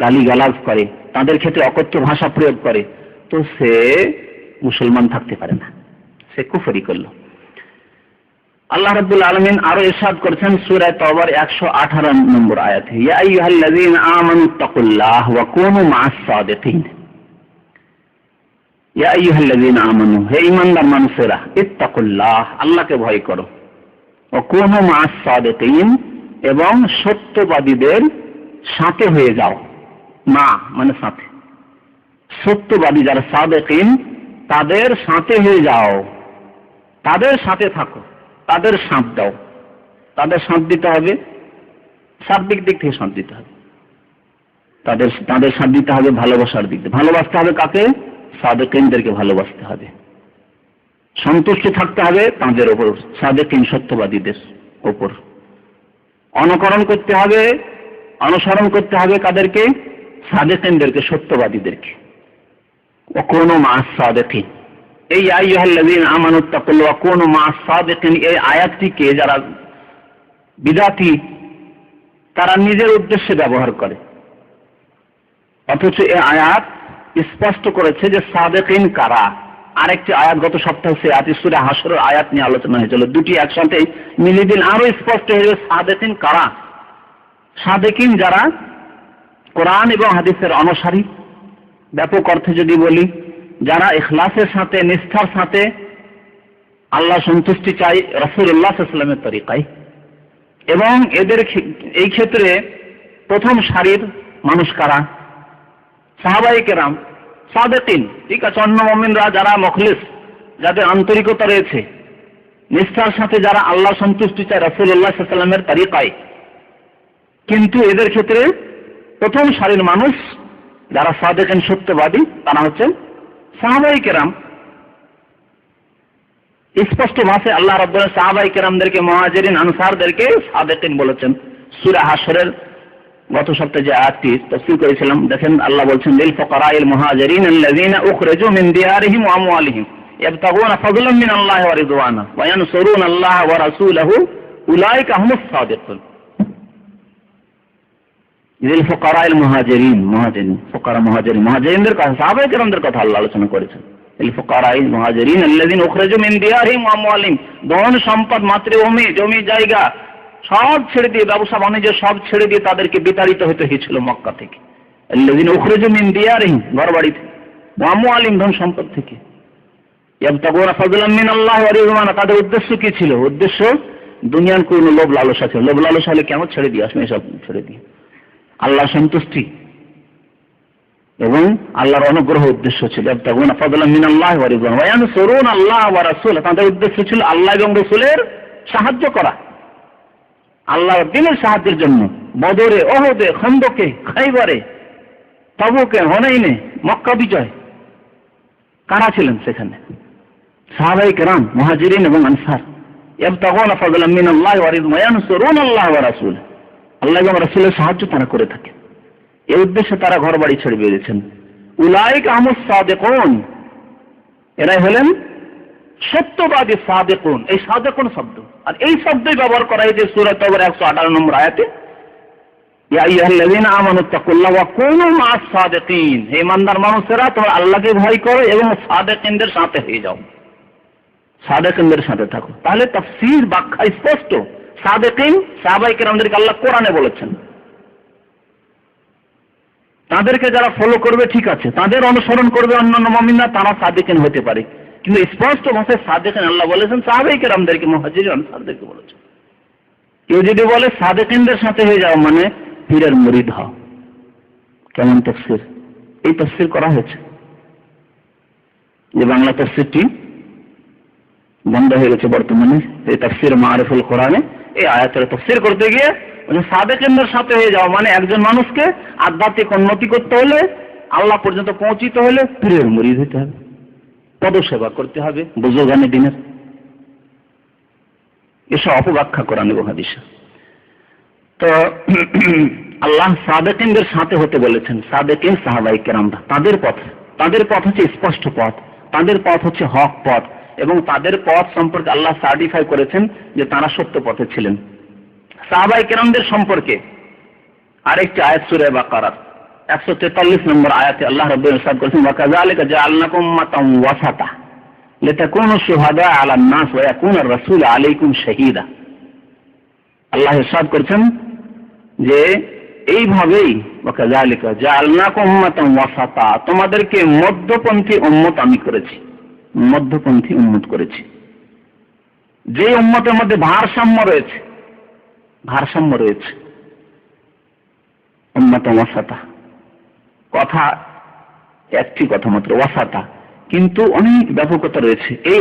গালিগালাজ করে, তাদের ক্ষেত্রে অকথ্য ভাষা প্রয়োগ করে, তো সে মুসলমান থাকতে পারে না, সে কুফরি করলো। আল্লাহ রাব্বুল আলামিন আরো ইরশাদ করেছেন সূরা তাওবার 118 নম্বর আয়াতে, ইয়া আইয়ুহাল্লাযীনা আমানুত্তাকুল্লাহ ওয়া কুনু মা'আস সাদিকিন। ইয়া আইয়ুহাল্লাযীনা আমানু, হে ঈমানদার মানুষেরা, ইত্তাকুল্লাহ, আল্লাহকে ভয় করো, ওয়া কুনু মা'আস সাদিকিন, এবং সত্যবাদীদের সাথে হয়ে যাও। মা মানে সাথে, সত্যবাদী যারা সাদিকিন তাদের সাথে হয়ে যাও, তাদের সাথে থাকো, তাদের সাথ দাও। তাদের সাথ দিতে হবে, শাব্দিক দিক থেকে সাথ দিতে হবে, তাদের সাথ দিতে হবে ভালোবাসার দিক থেকে। ভালোবাসতে হবে কাকে? সাদিকিনদেরকে ভালোবাসতে হবে। সন্তুষ্ট থাকতে হবে তাদের ওপর, সাদিকিন সত্যবাদীদের ওপর। অনুকরণ করতে হবে, অনুসরণ করতে হবে কাদেরকে? সাদিকিনদেরকে, সত্যবাদীদেরকে। ওয়া কুনু মা'আস সাদিকিন, এই আইয়ুহাল্লাযীনা আমানুত্তাকুল্লাহ ওয়া কুনু মা'আস সাদিকিন, এই আয়াতটিকে যারা বিদআতি তারা নিজের উদ্দেশ্যে ব্যবহার করে, অথচ এই আয়াত স্পষ্ট করেছে যে সাদিকিন কারা। আরেকটি আয়াত গত সপ্তাহে সে আয়াত সূরা হাশরের আয়াত নিয়ে আলোচনা হয়েছিল, দুটি একসাথে মিলিয়ে দিন আরো স্পষ্ট হয়ে যাবে সাদিকিন কারা। সাদিকিন যারা কোরআন এবং হাদিসের অনুসারী, ব্যাপক অর্থে যদি বলি, যারা ইখলাসের সাথে, নিষ্ঠার সাথে আল্লাহ সন্তুষ্টি চাই রাসূলুল্লাহ সাল্লাল্লাহু আলাইহি ওয়াসাল্লামের তরিকায়, এবং এদের এই ক্ষেত্রে প্রথম সারির মানুষ কারা? সাহাবায়ে কেরাম, সাদিকিন। ঠিক আছে, অন্য মুমিনরা যারা মুখলিস, যাদের আন্তরিকতা রয়েছে, নিষ্ঠার সাথে যারা আল্লাহ সন্তুষ্টি চায় রাসূলুল্লাহ সাল্লাল্লাহু আলাইহি ওয়াসাল্লামের তরিকায়, কিন্তু এদের ক্ষেত্রে প্রথম সারির মানুষ যারা সাদিকিন, সত্যবাদী, তারা হচ্ছেন সাহাবায়ে কেরাম। স্পষ্ট ভাষায় আল্লাহ রাব্বুল আলামিন সাহাবায়ে কেরামদেরকে, মুহাজিরিন আনসারদেরকে সাদিকিন বলেছেন। সূরা হাশরের গত সপ্তাহে যে আয়াতটি তাফসীর করেছিলাম, দেখেন আল্লাহ বলছেন লিল ফুকারাইল মুহাজিরিন আল্লাযীনা উখরিজু মিন দিয়ারিহিম ওয়া আমওয়ালিহিম ইয়াবতাগুনা ফাদলাম মিনাল্লাহি ওয়া রিদওয়ানা ওয়া ইয়ানসুরুনা আল্লাহ ওয়া রাসূলাহু উলাইকা হুমুস সাদিকুন। লিল ফুকারাইল মুহাজিরিন, মুহাজিরিন, ফুকারা মুহাজিরিন, মুহাজিরিনদের কথা, সাহাবায়ে কেরামদের কথা আল্লাহ আলোচনা করেছেন। লিল ফুকারাইল মুহাজিরিন আল্লাযীনা উখরিজু মিন দিয়ারিহিম ওয়া আমওয়ালিহিম, ধন সম্পদ, মাতৃভূমি, জমি জায়গা সব ছেড়ে দিয়ে, ব্যবসা বাণিজ্য সব ছেড়ে দিয়ে তাদেরকে বিতাড়িত হতে হয়েছিল মক্কা থেকে। আল্লাযীনা উখরিজু মিন দিয়ারিহিম, ঘরবাড়ি থেকে, ওয়া আমওয়ালিহিম, ধন সম্পদ থেকে, ইয়াবতাগুনা ফাদলাম মিনাল্লাহি ওয়া রিদওয়ানা, তাদের উদ্দেশ্য কি ছিল? উদ্দেশ্য দুনিয়ার কোন লোভ লালসা ছিল। লোভ লালসা হলে কেমন ছেড়ে দিয়ে আসবে, এসব ছেড়ে দিয়ে আল্লাহ সন্তুষ্টি এবং আল্লাহর অনুগ্রহ উদ্দেশ্য ছিল। ইয়াবতাগুনা ফাদলাম মিনাল্লাহি ওয়া রিদওয়ানা ওয়া ইয়ানসুরুনা আল্লাহ ওয়া রাসূলাহু, তাদের উদ্দেশ্য ছিল আল্লাহ এবং রাসূলের সাহায্য করা, আল্লাহর দ্বীনের সাহায্যের জন্য। বদরে, ওহদে, খন্দকে, খাইবারে, তাবুকে, হুনাইনে, মক্কা বিজয়, কারা ছিলেন সেখানে? সাহাবায়ে কেরাম, মুহাজিরিন এবং আনসার। ইয়াবতাগুনা ফাদলাম মিনাল্লাহি ওয়া রিদওয়ানা ওয়া ইয়ানসুরুনা আল্লাহ ওয়া রাসূলাহু, আল্লাহ এবং রাসূলের সাহায্য তারা করে থাকে। এই উদ্দেশ্যে তারা ঘর বাড়ি ছেড়ে বেরিয়েছেন। উলাইকা হুমুস সাদিকুন, এরাই হলেন সত্যবাদী সাদিকুন। এই সাদিকুন শব্দ, আর এই শব্দই ব্যবহার করা হয়েছে সূরা তাওবার 118 নম্বর আয়াতে, ইয়া আইয়ুহাল্লাযীনা আমানুত্তাকুল্লাহ ওয়া কুনু মা'আস সাদিকিন, হে ইমানদার মানুষেরা তোমরা আল্লাহকে ভয় করো এবং সাদিকিনদের সাথে হয়ে যাও, সাদিকিনদের সাথে থাকো। তাহলে তাফসীর ব্যাখ্যা স্পষ্ট। সাদিকিন সাহাবায়ে কেরামদেরকে আল্লাহ কোরআনে বলেছেন, তাদেরকে যারা ফলো করবে ঠিক আছে, তাদের অনুসরণ করবে অন্যান্য মুমিনরা, তারা সাদিকিন হতে পারে, কিন্তু স্পষ্ট ভাষায় সাদিকিন আল্লাহ বলেছেন সাহাবায়ে কেরামদেরকে, মুহাজিরিন আনসারদেরকে বলেছেন। কেউ যদি বলে সাদিকিনদের সাথে হয়ে যাও মানে পীরের মুরিদ হও, কেমন তাফসীর? এই তাফসীর করা হয়েছে। যে বাংলা তাফসীরটি বন্ধ হয়ে গেছে বর্তমানে, এই তাফসীর মারিফুল কোরআনে এই আয়াতের তাফসীর করতে গিয়ে সাদিকিনদের সাথে হয়ে যাও মানে একজন মানুষকে আধ্যাত্মিক উন্নতি করতে হলে আল্লাহ পর্যন্ত পৌঁছিতে হলে পীরের মুরিদ হতে হবে, পদসেবা করতে হবে, বুজুর্গানে দিনের। এসব অপব্যাখ্যা কোরআন এবং হাদিসে। তো আল্লাহ সাদেকিনদের সাথে হতে বলেছেন। সাদেকিন সাহাবায়ে কেরামরা, তাদের পথ হচ্ছে স্পষ্ট পথ, তাদের পথ হচ্ছে হক পথ, এবং তাদের পথ সম্পর্কে আল্লাহ সার্টিফাই করেছেন যে তারা সত্য পথে ছিলেন। সাহাবায়ে কেরামদের সম্পর্কে আরেকটি আয়াত সূরা বাকারার 143 নম্বর আয়াতে আল্লাহ রাব্বুল ইরশাদ করেছেন, ওয়া কাযালিকা জাআলনাকুম উম্মাতান ওয়াসাতা লিতাকুনু শুহাদা আলান নাস ওয়া ইয়াকুনা আর-রাসূলু আলাইকুম শাহীদা। আল্লাহ ইরশাদ করেছেন যে এইভাবেই ওয়া কাযালিকা জাআলনাকুম উম্মাতান ওয়াসাতা, তোমাদেরকে মধ্যপন্থী উম্মত আমি করেছি, মধ্যপন্থী উম্মত করেছি। যে উম্মতের মধ্যে ভারসাম্য রয়েছে উম্মাতান ওয়াসাতা, কথা একটি কথা মাত্র ওয়াসাতা, কিন্তু অনেক ব্যাপকতা রয়েছে। এই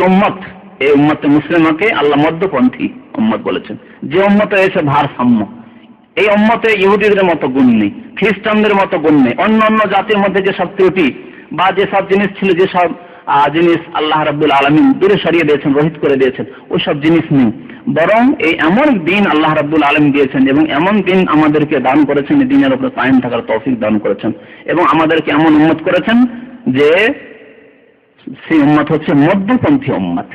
উম্মতে মুসলিমাকে আল্লাহ মধ্যপন্থী উম্মত বলেছেন। যে উম্মতে রয়েছে ভারসাম্য, এই উম্মতে ইহুদিদের মতো গুণ নেই, খ্রিস্টানদের মতো গুণ নেই, অন্য জাতির মধ্যে যেসব ত্রুটি বা যেসব জিনিস ছিল, যেসব জিনিস আল্লাহ রাব্বুল আলামিন দূরে সরিয়ে দিয়েছেন, রহিত করে দিয়েছেন, ওইসব জিনিস নেই। বরং এই এমন দিন আল্লাহ রাব্বুল আলামিন দিয়েছেন এবং এমন দিন আমাদেরকে দান করেছেন, এই দিনের উপরে কায়েম থাকার তৌফিক দান করেছেন, এবং আমাদেরকে এমন উম্মত করেছেন যে সেই উম্মত হচ্ছে মধ্যপন্থী উম্মত।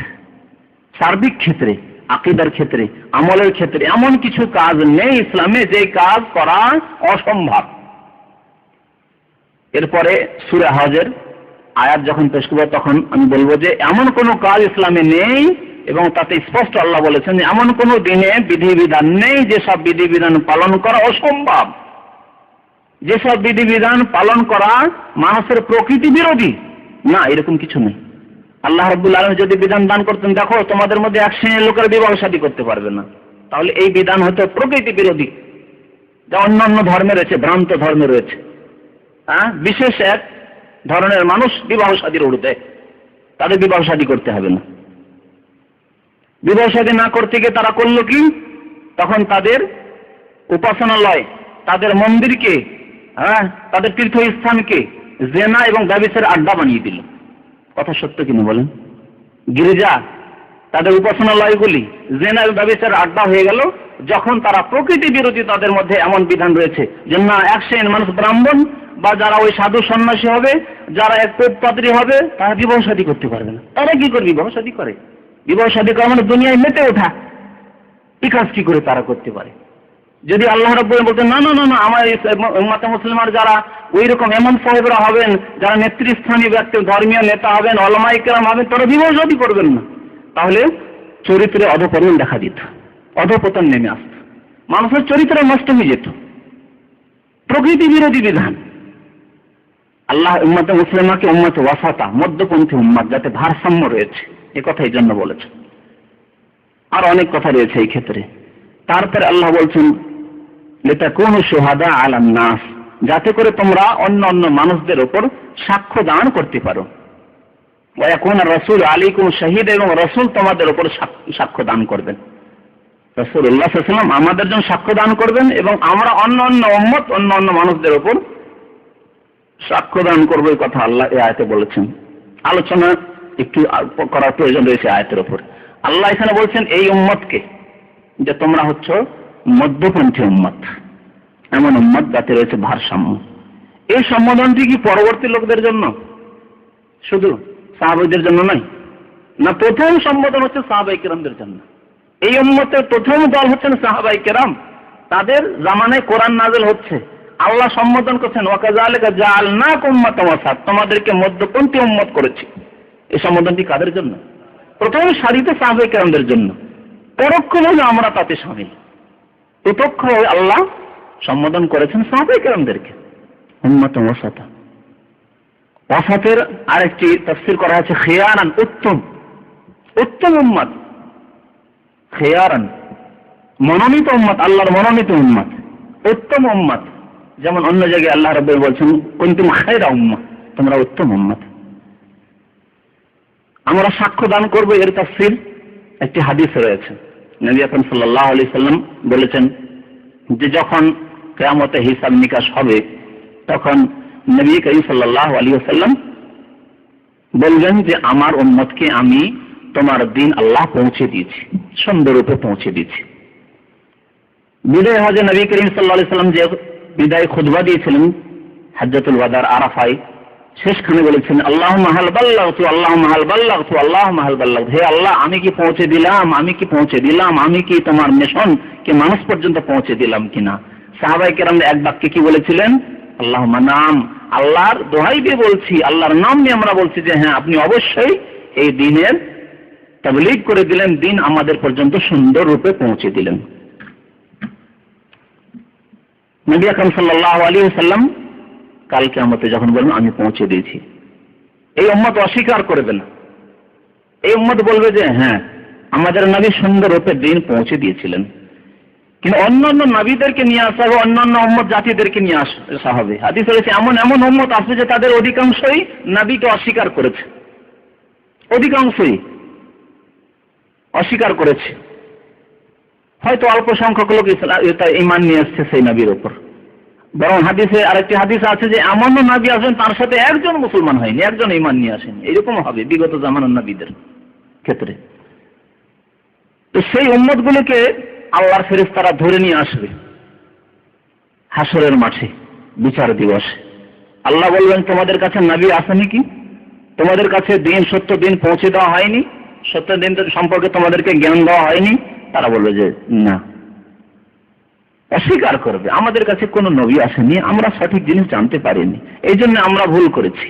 সার্বিক ক্ষেত্রে, আকীদার ক্ষেত্রে, আমলের ক্ষেত্রে এমন কিছু কাজ নেই ইসলামে যে কাজ করা অসম্ভব। এরপরে সূরা হজের আয়াত যখন পেশ করব তখন আমি বলবো যে এমন কোনো কাজ ইসলামে নেই, এবং তাতে স্পষ্ট আল্লাহ বলেছেন যে এমন কোনো দিনে বিধিবিধান নেই যেসব বিধিবিধান পালন করা অসম্ভব, যেসব বিধিবিধান পালন করা মানুষের প্রকৃতি বিরোধী, না, এরকম কিছু নেই। আল্লাহ রাব্বুল আলামিন যদি বিধান দান করতেন, দেখো তোমাদের মধ্যে এক শ্রেণীর লোকের বিবাহ শাদী করতে পারবে না, তাহলে এই বিধান হতো প্রকৃতি বিরোধী, যা অন্যান্য ধর্মে রয়েছে, ভ্রান্ত ধর্মে রয়েছে। বিশেষ এক ধরনের মানুষ বিবাহ শাদীর উর্ধ্বে, তাদের বিবাহ শাদী করতে হবে না। বিবাহ শাদী না করতে গিয়ে তারা করলো কি, তখন তাদের উপাসনালয়, তাদের মন্দিরকে, তাদের তীর্থস্থানকে জেনা এবং ব্যভিচারের আড্ডা বানিয়ে দিল। কথা সত্য কিনা বলেন? গির্জা, তাদের উপাসনালয়গুলি জেনা এবং ব্যভিচারের আড্ডা হয়ে গেল, যখন তারা প্রকৃতি বিরোধী তাদের মধ্যে এমন বিধান রয়েছে যে না, এক শ্রেণীর মানুষ ব্রাহ্মণ বা যারা ওই সাধু সন্ন্যাসী হবে, যারা এক পাদ্রী হবে, তারা বিবাহ শাদী করতে পারবে না। তারা কি করে বিবাহ শাদী করে? বিবাহ শাদী করা মানে দুনিয়ায় মেতে ওঠা। এই কাজ কি করে তারা করতে পারে? যদি আল্লাহ রাব্বুল আলামিন বলতেন না না না না, আমার উম্মতে মুসলিমার যারা ওই রকম এমন সাহেবরা হবেন, যারা নেতৃস্থানীয় ব্যক্তি, ধর্মীয় নেতা হবেন, উলামায়ে কেরাম হবেন, তারা বিবাহ শাদী করবেন না, তাহলে চরিত্রে অধঃপতন দেখা দিত, অধঃপতন নেমে আসত, মানুষের চরিত্র নষ্ট হয়ে যেত। প্রকৃতি বিরোধী বিধান। আল্লাহ উম্মতে মুসলিমাকে উম্মতে ওয়াসাতা, মধ্যপন্থী উম্মত, যাতে ভারসাম্য রয়েছে, এ কথা এই জন্য বলেছেন। আর অনেক কথা রয়েছে এই ক্ষেত্রে। তারপরে আল্লাহ বলছেন লিতাকুনু শুহাদা আলান নাস, যাতে করে তোমরা অন্য মানুষদের উপর সাক্ষ্য দান করতে পারো। ওয়া ইয়াকুনা আর-রাসূলু আলাইকুম শাহীদা, এবং রাসূল তোমাদের উপর সাক্ষ্য দান করবেন। রাসূলুল্লাহ সাল্লাল্লাহু আলাইহি ওয়াসাল্লাম আমাদের জন্য সাক্ষ্য দান করবেন, এবং আমরা অন্য উম্মত, অন্য মানুষদের উপর সাক্ষ্য দান করবো, এই কথা আল্লাহ এই আয়াতে বলেছেন। আলোচনা একটু করার প্রয়োজন রয়েছে আয়াতের উপর। আল্লাহ এখানে বলছেন এই উম্মতকে যে তোমরা হচ্ছ মধ্যপন্থী উম্মত, এমন উম্মত যাতে রয়েছে ভারসাম্য। এই সম্বোধনটি কি পরবর্তী লোকদের জন্য, শুধু সাহাবাদের জন্য নয়? না, প্রথম সম্বোধন হচ্ছে সাহাবায়ে কেরামদের জন্য। এই উম্মতের প্রথম দল হচ্ছেন সাহাবায়ে কেরাম। তাদের জামানায় কোরআন নাযিল হচ্ছে, আল্লাহ সম্বোধন করছেন ওয়া কাযালিকা জাআলনাকুম উম্মাতান ওয়াসাত, তোমাদেরকে মধ্যপন্থী উম্মত করেছি। এই সম্বোধনটি কাদের জন্য? প্রথম সারিতে সাহাবায়ে কেরামদের জন্য। পরোক্ষভাবে আমরা তাতে শামিল, প্রত্যক্ষভাবে আল্লাহ সম্বোধন করেছেন সাহাবায়ে কেরামদেরকে উম্মাতান ওয়াসাতা। ওয়াসাতের আরেকটি তাফসীর করা হয়েছে খিয়ারান, উত্তম উম্মত। খিয়ারান মনোনীত উম্মত, আল্লাহর মনোনীত উম্মত, উত্তম উম্মত। যেমন অন্য জায়গায় আল্লাহ রাব্বুল বলছেন কুনতুম খায়রা উম্মাহ, তোমরা উত্তম উম্মত। আমরা সাক্ষ্য দান করব, এর তাফসীর একটি হাদিস রয়েছে। নবী আকরাম সাল্লাল্লাহু আলাইহি সাল্লাম বলেছেন যে যখন কিয়ামতে হিসাব নিকাশ হবে, তখন নবী করিম সাল্লাল্লাহু আলাইহি ওয়াসাল্লাম বলবেন যে আমার উম্মতকে আমি তোমার দিন আল্লাহ পৌঁছে দিয়েছি, সুন্দররূপে পৌঁছে দিয়েছি। বিদায় হজে নবী করিম সাল্লাল্লাহু আলাইহি ওয়াসাল্লাম যে বিদায় খুতবা দিয়েছিলেন হাজ্জাতুল ওয়াদার আরাফায়, শেষখানে বলেছেন আল্লাহুম্মা হাল বাল্লাগতু, আল্লাহুম্মা হাল বাল্লাগতু, আল্লাহুম্মা হাল বাল্লাগতু। হে আল্লাহ, আমি কি পৌঁছে দিলাম, আমি কি পৌঁছে দিলাম, আমি কি তোমার মিশন কে মানুষ পর্যন্ত পৌঁছে দিলাম কিনা। সাহাবায়ে কেরাম এক বাক্যে কি বলেছিলেন? আল্লাহুম্মা নাম, আল্লাহর দোহাই দিয়ে বলছি, আল্লাহর নাম নিয়ে আমরা বলছি যে হ্যাঁ আপনি অবশ্যই এই দিনের তাবলীগ করে দিলেন, দিন আমাদের পর্যন্ত সুন্দর রূপে পৌঁছে দিলেন। নবী আকরাম সাল্লাল্লাহু আলাইহি ওয়াসাল্লাম কাল কিয়ামতে যখন বলবেন আমি পৌঁছে দিয়েছি, এই উম্মত অস্বীকার করবে না। এই উম্মত বলবে যে হ্যাঁ আমাদের নবী সুন্দর রূপে দিন পৌঁছে দিয়েছিলেন। কিন্তু অন্যান্য নবীদেরকে নিয়ে আসা হবে, অন্যান্য উম্মত জাতিদেরকে নিয়ে আসা হবে। হাদিসে রয়েছে এমন এমন উম্মত আছে যে তাদের অধিকাংশই নবীকে অস্বীকার করেছে, অধিকাংশই অস্বীকার করেছে। হয়তো অল্প সংখ্যক লোক ঈমান নিয়ে আসছে সেই নবীর উপর। বরং হাদিসে আরেকটি হাদিস আছে যে এমনও নবী আছেন তার সাথে একজন মুসলমান হয়নি, একজন ঈমান নিয়ে আসেনি। এরকম হবে বিগত জামানার নবীদের ক্ষেত্রে। তো সেই উম্মতগুলোকে আল্লাহর ফেরেশতারা ধরে নিয়ে আসবে হাসরের মাঠে, বিচার দিবসে। আল্লাহ বলবেন তোমাদের কাছে নবী আসেনি কি? তোমাদের কাছে দিন, সত্য দিন পৌঁছে দেওয়া হয়নি? সত্য দিন সম্পর্কে তোমাদেরকে জ্ঞান দেওয়া হয়নি? তারা বলবে যে না, অস্বীকার করবে, আমাদের কাছে কোনো নবী আসেনি, আমরা সঠিক জিনিস জানতে পারিনি, এই জন্য আমরা ভুল করেছি।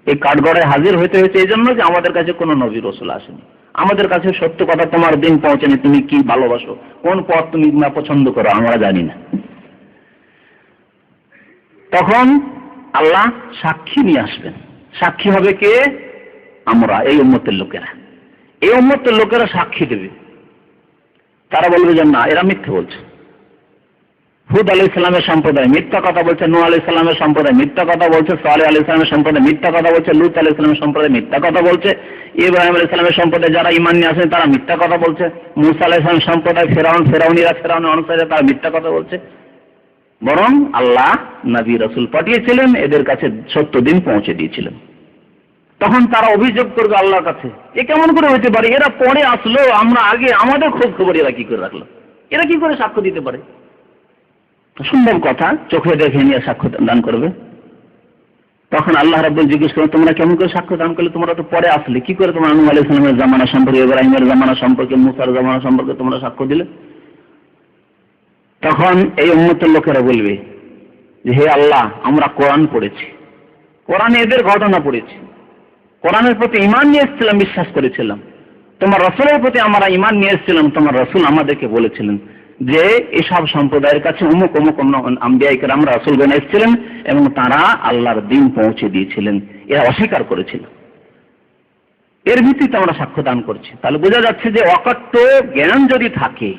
এই কাঠগড়ায় হাজির হইতে হয়েছে এই জন্য যে আমাদের কাছে কোনো নবী রাসূল আসেনি, আমাদের কাছে সত্য কথা তোমার দিন পৌঁছেনি, তুমি কি ভালোবাসো, কোন পথ তুমি পছন্দ করো আমরা জানি না। তখন আল্লাহ সাক্ষী নিয়ে আসবেন। সাক্ষী হবে কে? আমরা, এই উম্মতের লোকেরা। এই উম্মতের লোকেরা সাক্ষী দেবে। তারা বলবে যে না, এরা মিথ্যে বলছে। হুদ আলাইহিস সালামের সম্প্রদায় মিথ্যা কথা বলছে, নূহ আলাইহিস সালামের সম্প্রদায় মিথ্যা কথা বলছে, সালেহ আলাইহিস সালামের সম্প্রদায় মিথ্যা কথা বলছে, লূত আলাইহিস সালামের সম্প্রদায় মিথ্যা কথা বলছে, ইব্রাহিম আলাইহিস সালামের সম্প্রদায় যারা ঈমান নিয়ে আসেন তারা মিথ্যা কথা বলছে, মূসা আলাইহিস সালামের সম্প্রদায় ফেরাউনের অনুসারীরা তারা মিথ্যা কথা বলছে। বরং আল্লাহ নবী রাসূল পাঠিয়েছিলেন, এদের কাছে সত্য দিন পৌঁছে দিয়েছিলেন। তখন তারা অভিযোগ করবে আল্লাহর কাছে, এ কেমন করে হতে পারে? এরা পরে আসলো, আমরা আগে, আমাদের খোঁজ খবর এরা কি করে রাখলো? এরা কি করে সাক্ষ্য দিতে পারে? সুন্দর কথা, চোখে দেখে নিয়ে সাক্ষ্য দান করবে। তখন আল্লাহ রাব্বুল জিজ্ঞেস করবেন তোমরা কেমন করে সাক্ষ্য দান করলে? তোমরা তো পরে আসলে, কি করে তোমরা নূহ আলাইহিস সালামের জামানা সম্পর্কে, ইব্রাহিমের জামানা সম্পর্কে, মূসার জামানা সম্পর্কে তোমরা সাক্ষ্য দিলে? তখন এই উম্মতের লোকেরা বলবে যে হে আল্লাহ, আমরা কোরআন পড়েছি, কোরআনে এদের ঘটনা পড়েছি, কোরআনের প্রতি ঈমান নিয়ে এসেছিলাম, বিশ্বাস করেছিলাম, তোমার রাসূলের প্রতি আমরা ঈমান নিয়ে এসেছিলাম, তোমার রাসূল আমাদেরকে বলেছিলেন যে এসব সম্প্রদায়ের কাছে অমুক অমুক আম্বিয়া কেরাম রাসূলগণ এসেছিলেন এবং তারা আল্লাহর দিন পৌঁছে দিয়েছিলেন। এরা অস্বীকার করেছিল। এর ভিত্তিতে আমরা সাক্ষ্য দান করছি। তাহলে বোঝা যাচ্ছে যে অকট্ট জ্ঞান যদি থাকে,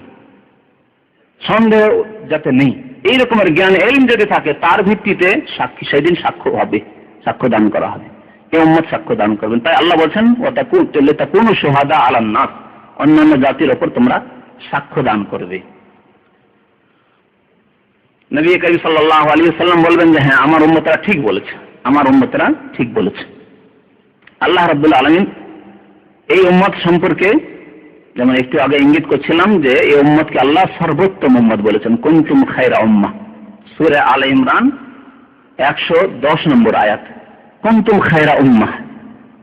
সন্দেহ যাতে নেই, এই রকমের জ্ঞান এলম যদি থাকে, তার ভিত্তিতে সাক্ষী সেদিন সাক্ষ্য হবে, সাক্ষ্য দান করা হবে, এই উম্মত সাক্ষ্য দান করবেন। তাই আল্লাহ বলছেন ওয়াতাকুনু শুহাদা আলান নাস, অন্যান্য জাতির ওপর তোমরা সাক্ষ্য দান করবে। নবী করিম সাল্লাল্লাহু আলাইহি ওয়াসাল্লাম বলবেন যে হ্যাঁ আমার উম্মতেরা ঠিক বলেছে, আমার উম্মতেরা ঠিক বলেছে। আল্লাহ রাব্বুল আলামিন এই উম্মত সম্পর্কে যেমন একটু আগে ইঙ্গিত করছিলাম যে এই উম্মতকে আল্লাহ সর্বোত্তম উম্মত বলেছেন, কুনতুম খায়রা উম্মাহ, সূরা আলে ইমরান 110 নম্বর আয়াত। কুনতুম খায়রা উম্মাহ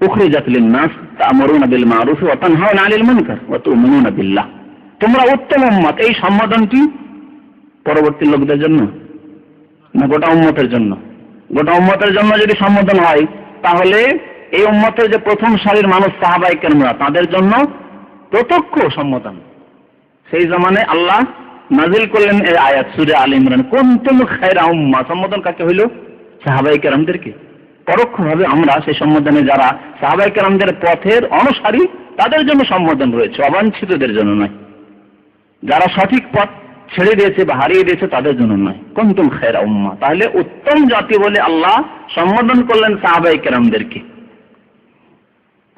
উখরিজাত লিন-নাস তা'মুরুনা বিল মা'রুফ ওয়া তানহাউনা আনিল মুনকার ওয়া তু'মিনুনা বিল্লাহ। তোমরা উত্তম উম্মত, এই সম্বোধনটি পরবর্তী লোকদের জন্য না গোটা উম্মতের জন্য? গোটা উম্মতের জন্য যদি সম্বোধন হয় তাহলে এই উম্মতের যে প্রথম সারির মানুষ সাহাবায়ে কেরামরা, তাদের জন্য প্রত্যক্ষ সম্বোধন। সেই জামানায় আল্লাহ নাজিল করলেন এই আয়াত সূরা আলে ইমরান, কুনতুম খায়রা উম্মাহ। সম্বোধন কাকে হইল? সাহাবায়ে কেরামদেরকে। পরোক্ষভাবে আমরা সেই সম্বোধনে যারা সাহাবায়ে কেরামদের পথের অনুসারী তাদের জন্য সম্বোধন রয়েছে, অবাঞ্ছিতদের জন্য নয়। যারা সঠিক পথ ছেড়ে দিয়েছে বা হারিয়ে দিয়েছে তাদের জন্য নয়। কুনতুম খায়রা উম্মাহ, তাহলে উত্তম জাতি বলে আল্লাহ সম্বোধন করলেন সাহাবায়ে কেরামদেরকে।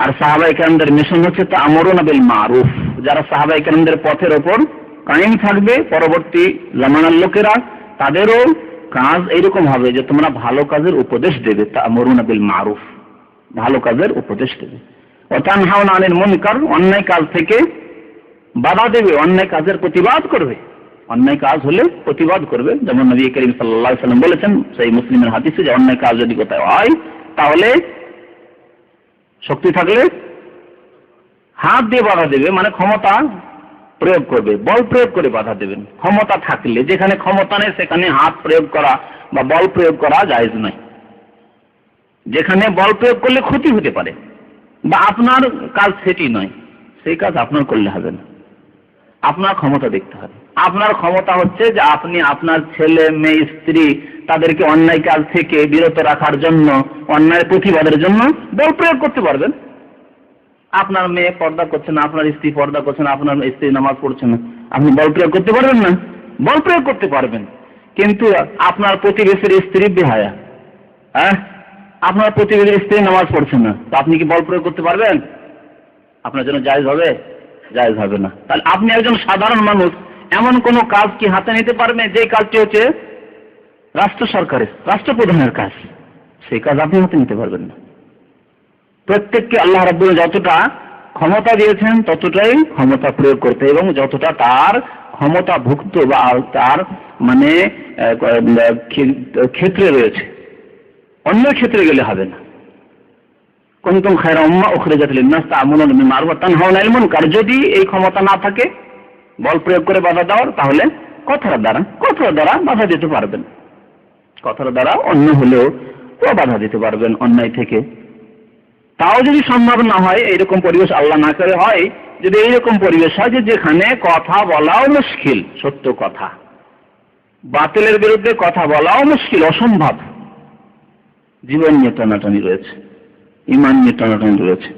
আর সাহাবায়ে কেরামদের মিশন হচ্ছে তা'মুরুনা বিল মা'রুফ, যারা সাহাবায়ে কেরামদের পথের ওপর কায়েম থাকবে, পরবর্তী জামানার লোকেরা তাদেরও কাজ এইরকম হবে যে তোমরা ভালো কাজের উপদেশ দেবে, তা'মুরুনা বিল মারুফ, ভালো কাজের উপদেশ দেবে, ওয়া তানহাউনা আনিল মুনকার, অন্যায় কাজ থেকে বাধা দেবে, অন্যায় কাজের প্রতিবাদ করবে, অন্যায় কাজ হলে প্রতিবাদ করবে। যেমন নবী করিম সাল্লাল্লাহু আলাইহি ওয়াসাল্লাম বলেছেন সেই মুসলিমের হাদিসে যে অন্যায় কাজ যদি কোথাও হয় তাহলে শক্তি থাকলে হাত দিয়ে বাধা দেবে, মানে ক্ষমতা প্রয়োগ করবে, বল প্রয়োগ করে বাধা দেবেন। ক্ষমতা থাকলে, যেখানে ক্ষমতা নেই সেখানে হাত প্রয়োগ করা বা বল প্রয়োগ করা জায়েজ নয়। যেখানে বল প্রয়োগ করলে ক্ষতি হতে পারে বা আপনার কাজ সেটি নয়, সেই কাজ আপনার করলে হবে না, আপনার ক্ষমতা দেখতে হবে। আপনার ক্ষমতা হচ্ছে যে আপনি আপনার ছেলে মেয়ে স্ত্রী তাদেরকে অন্যায় কাজ থেকে বিরত রাখার জন্য, অন্যায় প্রতিবাদের জন্য বল প্রয়োগ করতে পারবেন। আপনার মেয়ে পর্দা করছে না, আপনার স্ত্রী পর্দা করছে না, আপনার স্ত্রী নামাজ পড়ছে না, আপনি বল প্রয়োগ করতে পারবেন না? বল প্রয়োগ করতে পারবেন, কিন্তু আপনার প্রতিবেশীর স্ত্রী বেহায়া, আপনার প্রতিবেশীর স্ত্রী নামাজ পড়ছে না, তো আপনি কি বল প্রয়োগ করতে পারবেন? আপনার জন্য জায়েজ হবে? জায়েজ হবে না। তাহলে আপনি একজন সাধারণ মানুষ, এমন কোন কাজ কি হাতে নিতে পারবেন যে কাজটি হচ্ছে রাষ্ট্র সরকারের, রাষ্ট্রপ্রধানের কাজ, সেই কাজ আপনি হাতে নিতে পারবেন না। প্রত্যেককে আল্লাহ রাব্বুল যতটা ক্ষমতা দিয়েছেন ততটাই ক্ষমতা প্রয়োগ করতে, এবং যতটা তার ক্ষমতা ভুক্ত বা তার মানে ক্ষেত্রে রয়েছে, অন্য ক্ষেত্রে গেলে হবে না। কুনতুম খায়রা উম্মাহ উখরিজাত লিন-নাস তা'মুরুনা বিল মারুফ ওয়া তানহাউনা আনিল মুনকার, যদি এই ক্ষমতা না থাকে বল প্রয়োগ করে বাধা দেওয়ার, তাহলে কথার দ্বারা বাধা দিতে পারবেন, কথার দ্বারা অন্য হলেও ও বাধা দিতে পারবেন অন্যায় থেকে। তাও যদি সম্ভব না হয়, এইরকম পরিবেশ আল্লাহ না করে হয়, যদি এইরকম পরিবেশ হয় যে যেখানে কথা বলাও মুশকিল, সত্য কথা, বাতিলের বিরুদ্ধে কথা বলাও মুশকিল, অসম্ভব, জীবন নিয়ে টানাটানি রয়েছে, ঈমান নিয়ে টানাটানি রয়েছে,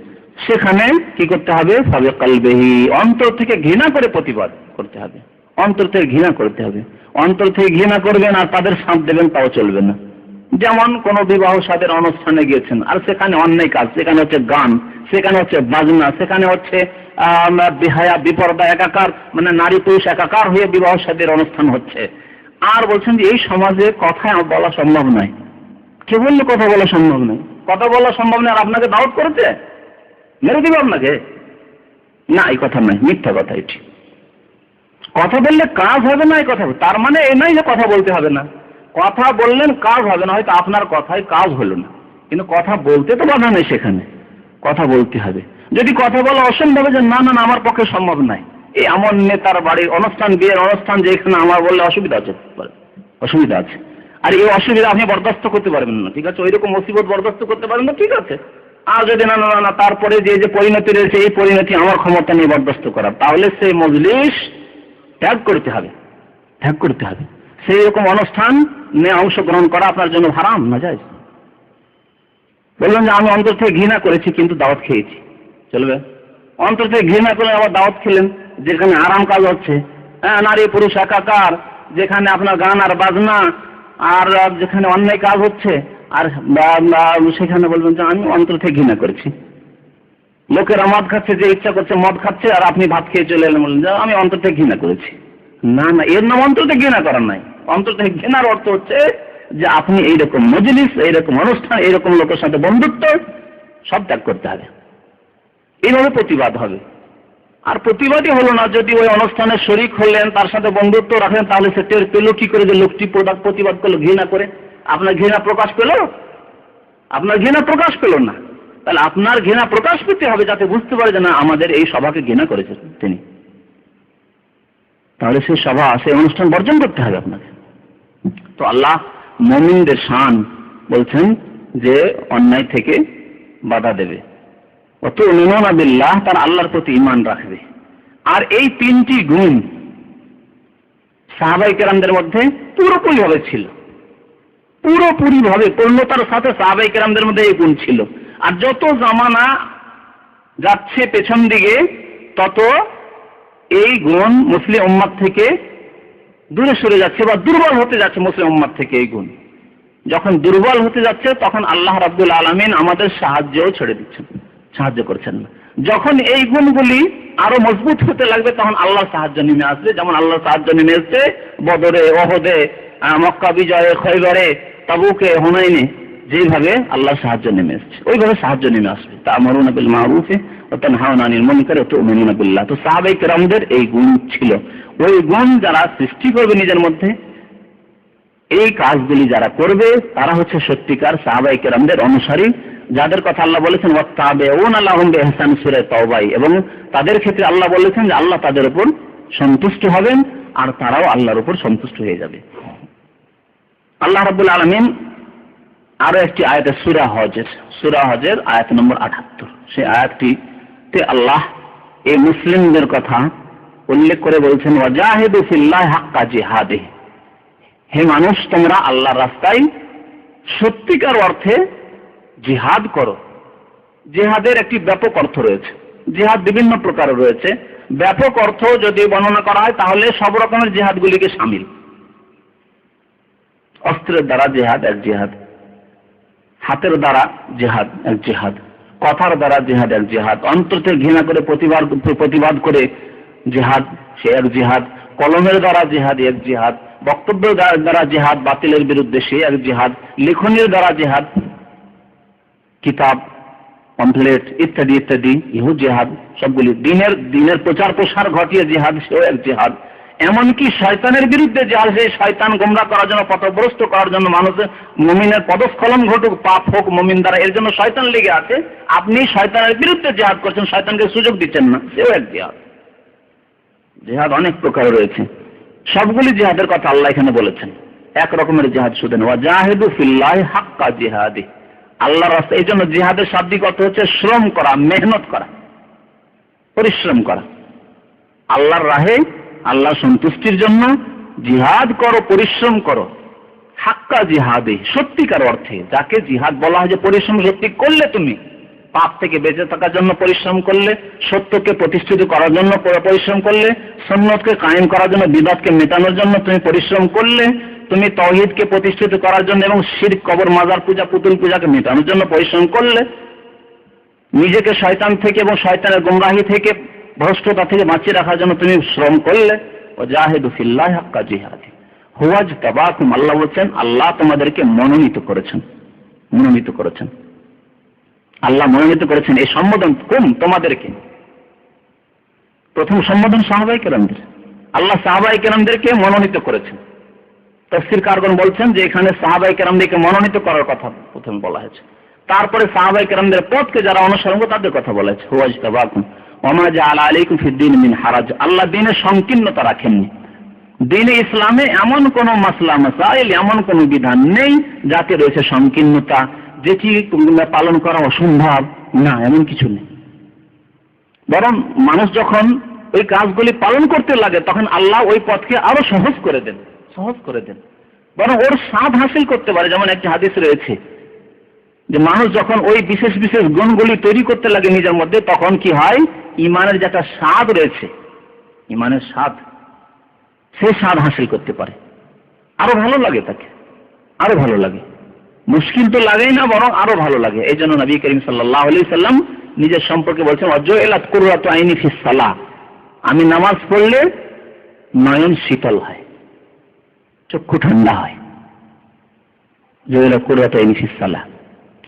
সেখানে কি করতে হবে? ফাবি কলবিহি, অন্তর থেকে ঘৃণা করে প্রতিবাদ করতে হবে, অন্তর থেকে ঘৃণা করতে হবে। অন্তর থেকে ঘৃণা করবেন আর তাদের সাথ দেবেন, তাও চলবে না। যেমন কোন বিবাহ সাদের অনুষ্ঠানে গিয়েছেন আর সেখানে অন্যায় কাজ, সেখানে হচ্ছে গান, সেখানে হচ্ছে বাজনা, সেখানে হচ্ছে বেহায়া বিপর্দা একাকার, মানে নারী পুরুষ একাকার হয়ে বিবাহ সাদের অনুষ্ঠান হচ্ছে, আর বলছেন যে এই সমাজে কথা বলা সম্ভব নয়। কে বললো কথা বলা সম্ভব নয়? কথা বলা সম্ভব নয় আর আপনাকে দাওয়াত করেছে, মেরে দিবে আপনাকে? না, এই কথা নয়, মিথ্যা কথা এটি। কথা বললে কাজ হবে না, এই কথা, তার মানে এই নয় যে কথা বলতে হবে না। কথা বললেন কাজ হবে না, হয়তো আপনার কথায় কাজ হলো না, কিন্তু কথা বলতে তো বাধা নেই, সেখানে কথা বলতে হবে। যদি কথা বলা অসম্ভব, যে না না আমার পক্ষে সম্ভব নয়, এই এমন নেতার বাড়ির অনুষ্ঠান, বিয়ের অনুষ্ঠান, যেখানে আমার বললে অসুবিধা আছে, অসুবিধা আছে, আর এই অসুবিধা আপনি বরদাস্ত করতে পারবেন না, ঠিক আছে, ওইরকম মুসিবত বরদাস্ত করতে পারবেন না, ঠিক আছে। আর যদি না না না তারপরে যে পরিণতি রয়েছে, এই পরিণতি আমার ক্ষমতা নিয়ে বরদাস্ত করার, তাহলে সেই মজলিস ত্যাগ করতে হবে, ত্যাগ করতে হবে। সেই রকম অনুষ্ঠান নিয়ে অংশগ্রহণ করা আপনার জন্য হারাম, না জায়েজ। বললেন যে আমি অন্তর থেকে ঘৃণা করেছি কিন্তু দাওয়াত খেয়েছি, চলবে? অন্তর থেকে ঘৃণা করে আবার দাওয়াত খেলেন, যেখানে আরাম কাজ হচ্ছে, নারী পুরুষ একাকার, যেখানে আপনার গান আর বাজনা, আর যেখানে অন্যায় কাজ হচ্ছে, আর সেখানে বলবেন যে আমি অন্তর থেকে ঘৃণা করেছি। লোকেরা মদ খাচ্ছে, যে ইচ্ছা করছে মদ খাচ্ছে, আর আপনি ভাত খেয়ে চলে এলেন, বললেন যে আমি অন্তর থেকে ঘৃণা করেছি। না না, এর নাম অন্তর থেকে ঘৃণা করার নাই। অন্তর থেকে ঘৃণার অর্থ হচ্ছে যে আপনি এইরকম মজলিস, এইরকম অনুষ্ঠান, এইরকম লোকের সাথে বন্ধুত্ব সব ত্যাগ করতে হবে, এইভাবে প্রতিবাদ হবে। আর প্রতিবাদই হলো না, যদি ওই অনুষ্ঠানে শরিক হলেন, তার সাথে বন্ধুত্ব রাখলেন, তাহলে সে টের পেল কি করে যে লোকটি প্রতিবাদ করলো ঘৃণা করে? আপনার ঘৃণা প্রকাশ পেল? আপনার ঘৃণা প্রকাশ পেল না। তাহলে আপনার ঘৃণা প্রকাশ পেতে হবে, যাতে বুঝতে পারে যে না, আমাদের এই সভাকে ঘৃণা করেছেন তিনি, তাহলে সেই সভা, সেই অনুষ্ঠান বর্জন করতে হবে আপনাকে। তো আল্লাহ মুমিনদের শান বলছেন যে অন্যায় থেকে বাধা দেবে, ওয়াতুমিনুনা বিল্লাহ, তার আল্লাহর প্রতি ঈমান রাখবে। আর এই তিনটি গুণ সাহাবায়ে কেরামদের মধ্যে পুরোপুরিভাবে ছিল, পুরোপুরিভাবে পূর্ণতার সাথে সাহাবায়ে কেরামদের মধ্যে এই গুণ ছিল। আর যত জামানা যাচ্ছে পেছন দিকে, তত এই গুণ মুসলিম উম্মাত থেকে দূরে সরে যাচ্ছে বা দুর্বল হতে যাচ্ছে মুসলিম উম্মাত থেকে। এই গুণ যখন দুর্বল হতে যাচ্ছে, তখন আল্লাহ রাব্বুল আলামিন আমাদের সাহায্যও ছেড়ে দিচ্ছেন, সাহায্য করছেন না। যখন এই গুণগুলি আরো মজবুত হতে লাগবে, তখন আল্লাহর সাহায্য নেমে আসবে। যেমন আল্লাহর সাহায্য নেমে এসেছে বদরে, ওহদে, মক্কা বিজয়ে, খয়বরে, তাবুকে, হুনাইনে যেভাবে আল্লাহ সাহায্য নেমে এসেছে ওইভাবে সাহায্য নেমে আসবে। তা'মুরুনা বিল মারুফি ওয়া তানহাউনা আনিল মুনকার ওয়া তু'মিনুনা বিল্লাহ। তো সাহাবায়ে কেরামদের এই গুণ ছিল। ওই গুণ যারা সৃষ্টি করবে নিজের মধ্যে, এই কাজগুলি যারা করবে তারা হচ্ছে সত্যিকার সাহাবায়ে কেরামদের অনুসারী, যাদের কথা আল্লাহ বলেছেন ওয়াত্তাবিউনা লাহুম বিইহসান সূরা তাওবা, এবং তাদের ক্ষেত্রে আল্লাহ বলেছেন যে আল্লাহ তাদের উপর সন্তুষ্ট হবেন আর তারাও আল্লাহর উপর সন্তুষ্ট হয়ে যাবে। আল্লাহ রাব্বুল আলামিন আরো একটি আয়াতে সূরা হজের আয়াত নম্বর 78, সেই আয়াতটিতে আল্লাহ এই মুসলিমদের কথা উল্লেখ করে বলছেন ওয়াজাহিদু ফিল্লাহি হাক্কা জিহাদিহি, হে মানুষ তোমরা আল্লাহর রাস্তায় সত্যিকার অর্থে জিহাদ করো। জিহাদের একটি ব্যাপক অর্থ রয়েছে, জিহাদ বিভিন্ন প্রকার রয়েছে। ব্যাপক অর্থ যদি বর্ণনা করা হয় তাহলে সব রকমের জিহাদগুলিকে শামিল। অস্ত্রের দ্বারা জিহাদ এক জিহাদ, হাতের দ্বারা জিহাদ এক জিহাদ, কথার দ্বারা জিহাদ এক জিহাদ, অন্তর থেকে ঘৃণা করে প্রতিবাদ করে জিহাদ সে এক জিহাদ, কলমের দ্বারা জিহাদ এক জিহাদ, বক্তব্যের দ্বারা জিহাদ বাতিলের বিরুদ্ধে সে এক জিহাদ, লেখনের দ্বারা জিহাদ, কিতাব পমফ্লেট ইত্যাদি ইত্যাদি ইহু জিহাদ, সবগুলি দিনের প্রচার প্রসার ঘটিয়ে জিহাদ সেও এক জিহাদ। এমনকি শয়তানের বিরুদ্ধে জিহাদ, সেই শয়তান গোমরাহ করার জন্য, পথভ্রষ্ট করার জন্য, মানুষের মুমিনের পদস্খলন ঘটুক, পাপ হোক মুমিন দ্বারা, এর জন্য শয়তান লেগে আছে। আপনি শয়তানের বিরুদ্ধে জিহাদ করছেন, শয়তানকে সুযোগ দিচ্ছেন না, সেও এক জিহাদ। জিহাদ অনেক প্রকার রয়েছে, সবগুলি জিহাদের কথা আল্লাহ এখানে বলেছেন। এক রকমের জিহাদ শুধু না, ওয়াজাহিদু ফিল্লাহি হাক্কা জিহাদি, আল্লাহর রাস্তায়। এই জন্য জিহাদের শাব্দিক অর্থ হচ্ছে শ্রম করা, মেহনত করা, পরিশ্রম করা। আল্লাহর রাহে, আল্লাহ সন্তুষ্টির জন্য জিহাদ করো, পরিশ্রম করো। হাক্কা জিহাদি, সত্যিকার অর্থে, যাকে জিহাদ বলা হয় যে পরিশ্রম সত্যি করলে, তুমি পাপ থেকে বেঁচে থাকার জন্য পরিশ্রম করলে, সত্যকে প্রতিষ্ঠিত করার জন্য পরিশ্রম করলে, সুন্নতকে কায়েম করার জন্য, বিদআতকে মেটানোর জন্য তুমি পরিশ্রম করলে, তুমি তাওহীদকে প্রতিষ্ঠিত করার জন্য এবং শিরক, কবর, মাজার পূজা, পুতুল পূজাকে মেটানোর জন্য পরিশ্রম করলে, নিজেকে শয়তান থেকে এবং শয়তানের গোমরাহি থেকে, ভ্রষ্টতা থেকে বাঁচিয়ে রাখার জন্য তুমি শ্রম করলে। ওয়াজাহিদু ফিল্লাহি হাক্কা জিহাদি হুয়া ইজতাবাকুম, আল্লাহ বলছেন আল্লাহ তোমাদেরকে মনোনীত করেছেন। মনোনীত করেছেন, আল্লাহ মনোনীত করেছেন। এই সম্বোধন কোন? তোমাদেরকে। প্রথম সম্বোধন সাহাবায়ে কেরামদের, আল্লাহ সাহাবায়ে কেরামদেরকে মনোনীত করেছেন। তাফসীরকারগণ বলছেন যে এখানে সাহাবায়ে কেরামদেরকে মনোনীত করার কথা প্রথমে বলা হয়েছে, তারপরে সাহাবায়ে কেরামদের পথকে যারা অনুসরণ করে তাদের কথা বলা হয়েছে। হুয়া ইজতাবাকুম ওয়া মা জাআলা আলাইকুম ফিদ-দীন মিন হারাজ, আল্লাহ দ্বীনে সংকীর্ণতা রাখেননি। দ্বীনে ইসলামে এমন কোন মাসলা মাসাইল, এমন কোন বিধান নেই যাতে রয়েছে সংকীর্ণতা, যেটি পালন করা অসম্ভব, না, এমন কিছু নেই। বরং মানুষ যখন ওই কাজগুলি পালন করতে লাগে তখন আল্লাহ ওই পথকে আরো সহজ করে দেন, সহজ করে দেন, বরং ওর স্বাদ হাসিল করতে পারে। যেমন একটি হাদিস রয়েছে যে মানুষ যখন ওই বিশেষ বিশেষ গুণগুলি তৈরি করতে লাগে নিজের মধ্যে, তখন কি হয়, ইমানের যে একটা স্বাদ রয়েছে, ইমানের স্বাদ, সেই স্বাদ হাসিল করতে পারে, আরো ভালো লাগে তাকে, আরো ভালো লাগে। মুশকিল তো লাগেই না, বরং আরো ভালো লাগে। এই জন্য নবী করিম সাল্লাল্লাহু আলাইহি সাল্লাম নিজের সম্পর্কে বলছেন ওয়াজুইলাত কুররাতু আইনি ফিস সালাহ, আমি নামাজ পড়লে নয়ন শীতল হয়, চক্ষু ঠান্ডা হয়। জুইলাত কুররাতু আইনি ফিস সালাহ,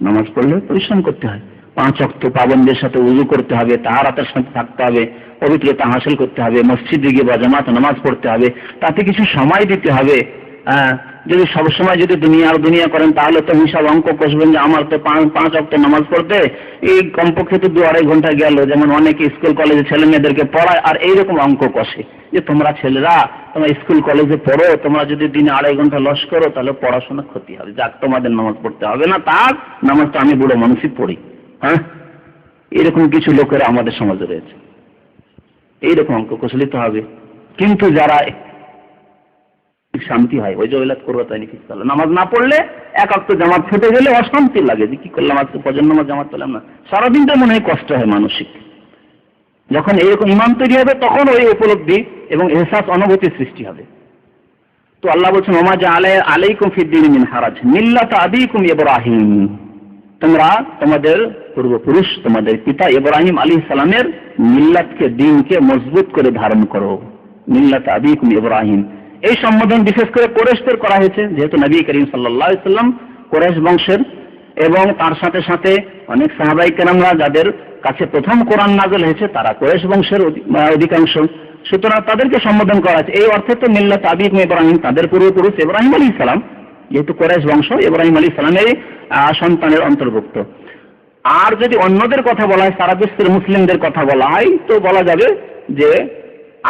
নামাজ পড়লে পরিশ্রম করতে হয়, 5 ওয়াক্ত পাবন্দের সাথে ওযু করতে হবে, তাহারাতের সাথে থাকতে হবে, পবিত্রতা হাসিল করতে হবে, মসজিদে গিয়ে জামাত নামাজ পড়তে হবে, তাতে কিছু সময় দিতে হবে। যদি সবসময় যদি দুনিয়া করেন তাহলে তো হিসাব অঙ্ক কষবেন যে আমার তো 5 ওয়াক্ত নামাজ পড়তে এই কমপক্ষে তো 2-2.5 ঘন্টা গেল। যেমন অনেকে স্কুল কলেজে ছেলে মেয়েদেরকে পড়ায় আর এইরকম অঙ্ক কষে যে তোমরা ছেলেরা, তোমরা স্কুল কলেজে পড়ো, তোমরা যদি দিনে 2.5 ঘন্টা লস করো তাহলে পড়াশোনা ক্ষতি হবে, যাক তোমাদের নামাজ পড়তে হবে না, তার নামাজ তো আমি বুড়ো মানুষই পড়ি। হ্যাঁ, এরকম কিছু লোকেরা আমাদের সমাজে রয়েছে, এইরকম অঙ্ক কষলিতে হবে। কিন্তু যারা শান্তি হয়, ওই জয়লাত করবো তাই নাকি, নামাজ না পড়লে 1 ওয়াক্ত জামাত ছুটে গেলে অশান্তি লাগে যে কি করলাম, আজকে ফজর নামাজ জামাত পেলাম না, সারাদিনটা মনে হয় কষ্ট হয় মানসিক। যখন এরকম ইমান তৈরি হবে তখন ওই উপলব্ধি এবং এহসাস, অনুভূতির সৃষ্টি হবে। তো আল্লাহ বলছেন ওমা জাআলা আলাইকুম ফিদ-দীন মিন হারাজ মিল্লাতা আবিকুম ইব্রাহিম, তোমরা তোমাদের পূর্বপুরুষ, তোমাদের পিতা ইব্রাহিম আলাইহিস সালামের মিল্লাতকে, দ্বীনকে মজবুত করে ধারণ করো। মিল্লাতা আবিকুম ইব্রাহিম, এই সম্বোধন বিশেষ করে কুরাইশদের করা হয়েছে, যেহেতু নবী করিম সাল্লাল্লাহু আলাইহি সাল্লাম কুরাইশ বংশের, এবং তার সাথে সাথে অনেক সাহাবায়ে কেরামরা যাদের কাছে প্রথম কোরআন নাযিল হয়েছে তারা কুরাইশ বংশের অধিকাংশ, সুতরাং তাদেরকে সম্বোধন করা হয়েছে। এই অর্থে তো মিল্লাত আবিকুম ইব্রাহিম, তাদের পূর্বপুরুষ ইব্রাহিম আলাইহিস সালাম, যেহেতু কুরাইশ বংশ ইব্রাহিম আলাইহিস সালামের সন্তানের অন্তর্ভুক্ত। আর যদি অন্যদের কথা বলা হয়, সারা বিশ্বের মুসলিমদের কথা বলা হয়, তো বলা যাবে যে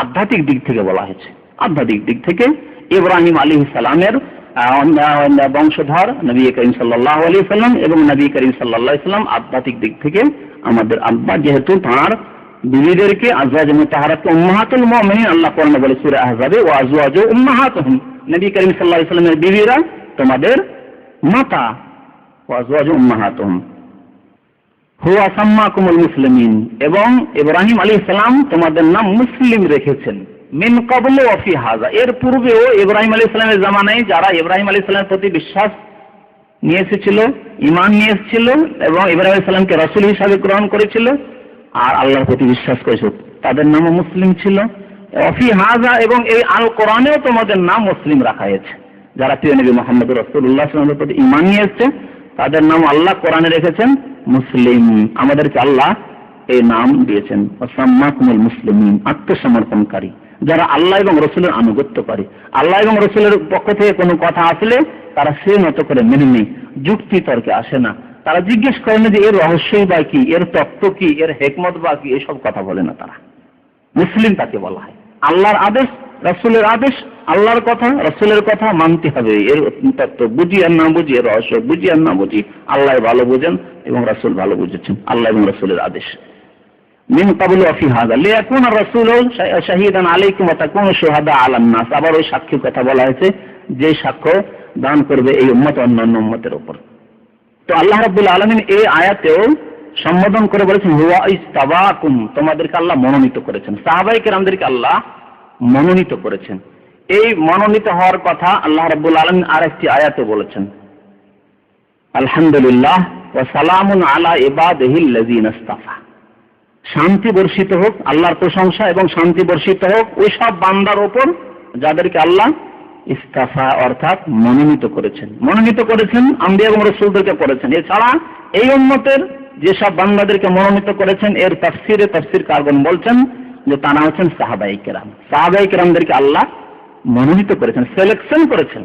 আধ্যাত্মিক দিক থেকে বলা হয়েছে। আধ্যাত্মিক দিক থেকে ইব্রাহিম আলাইহিস সালামের বংশধর নবী করিম সাল্লাল্লাহু আলাইহি সাল্লাম এবং নবী করিম সাল্লাল্লাহু আলাইহি সাল্লাম আধ্যাত্মিক দিক থেকে আমাদের আব্বা, যেহেতু তার বিবিদেরকে আজওয়াজ মুতাহহারাতকে উম্মাহাতুল মুমিনিন আল্লাহ কোরআনে বলে সূরা আহজাবে, ওয়া আজওয়াজু উম্মাহাতুহুম, নবী করিম সাল্লাল্লাহু আলাইহি সাল্লামের বিবিরা তোমাদের মাতা, ওয়া আজওয়াজু উম্মাহাতুহুম হুয়া সাম্মাকুমুল মুসলিমিন, এবং ইব্রাহিম আলাইহিস সালাম তোমাদের নাম মুসলিম রেখেছেন। মিন ক্বাবলু ওয়া ফি হাযা, এর পূর্বেও ইব্রাহিম আলাইহিস সালামের জামানায় যারা ইব্রাহিম আলাইহিস সালামের প্রতি বিশ্বাস নিয়ে এসেছিল, ঈমান নিয়ে এসেছিল এবং ইব্রাহিম আলাইহিস সালামকে রাসূল হিসেবে গ্রহণ করেছিল আর আল্লাহর প্রতি বিশ্বাস করেছিল, তাদের নামও মুসলিম ছিল। ওয়া ফি হাযা, এবং এই আল কোরআনেও তোমাদের নাম মুসলিম রাখা হয়েছে। যারা প্রিয় নবী মুহাম্মদ রাসূলুল্লাহ সাল্লাল্লাহু আলাইহি ওয়াসাল্লামের প্রতি ঈমান নিয়ে এসেছে তাদের নাম আল্লাহ কোরআনে রেখেছেন মুসলিম। আমাদেরকে আল্লাহ এই নাম দিয়েছেন ওয়াসাম্মাকুমুল মুসলিমিন, আত্মসমর্পণকারী, যারা আল্লাহ এবং রসুলের আনুগত্যকারী। আল্লাহ এবং রসুলের পক্ষ থেকে কোনো কথা আসলে তারা সে মতো করে মেনে নেই, যুক্তি তর্কে আসে না, তারা জিজ্ঞেস করে না যে এর রহস্যই বা কি, এর তত্ত্ব কি, এর হেকমত বা কি, এসব কথা বলে না তারা। মুসলিম তাকে বলা হয়। আল্লাহর আদেশ, রসুলের আদেশ, আল্লাহর কথা, রসুলের কথা মানতে হবে। এর তত্ত্ব বুঝি আর না বুঝি, এর রহস্য বুঝি আর না বুঝি, আল্লাহ ভালো বোঝেন এবং রসুল ভালো বুঝেছেন, আল্লাহ এবং রসুলের আদেশ। মিন ক্বাবলু ওয়া ফি হাযা লিয়াকুনা রাসূলু শাহীদান আলাইকুম ওয়া তাকুনু শুহাদা আলান নাস, আবার ওই সাক্ষীর কথা বলা হয়েছে যে সাক্ষ্য দান করবে এই উম্মত অন্যান্য উম্মতের উপর। তো আল্লাহ রাব্বুল আলামিন এই আয়াতেও সম্বোধন করে বলেছেন হুয়া ইসতাবাকুম, তোমাদেরকে আল্লাহ মনোনীত করেছেন, সাহাবায়ে কেরামদেরকে আল্লাহ মনোনীত করেছেন। এই মনোনীত হওয়ার কথা আল্লাহ রাব্বুল আলামিন আরেকটি আয়াতে বলেছেন, আলহামদুলিল্লাহ ওয়া সালামুন আলা ইবাদিহিল্লাযিনা ইসতাফা, শান্তি বর্ষিত হোক, আল্লাহর প্রশংসা এবং শান্তি বর্ষিত হোক ওই সব বান্দার ওপর যাদেরকে আল্লাহ ইস্তাফা অর্থাৎ মনোনীত করেছেন। মনোনীত করেছেন আম্বিয়া এবং রাসূলদেরকে করেছেন। এছাড়া এই উম্মতের যেসব বান্দাদেরকে মনোনীত করেছেন এর তাফসীরকারগণ বলছেন যে তারা হচ্ছেন সাহাবায়ে কেরাম। সাহাবায়ে কেরামদেরকে আল্লাহ মনোনীত করেছেন, সিলেকশন করেছেন,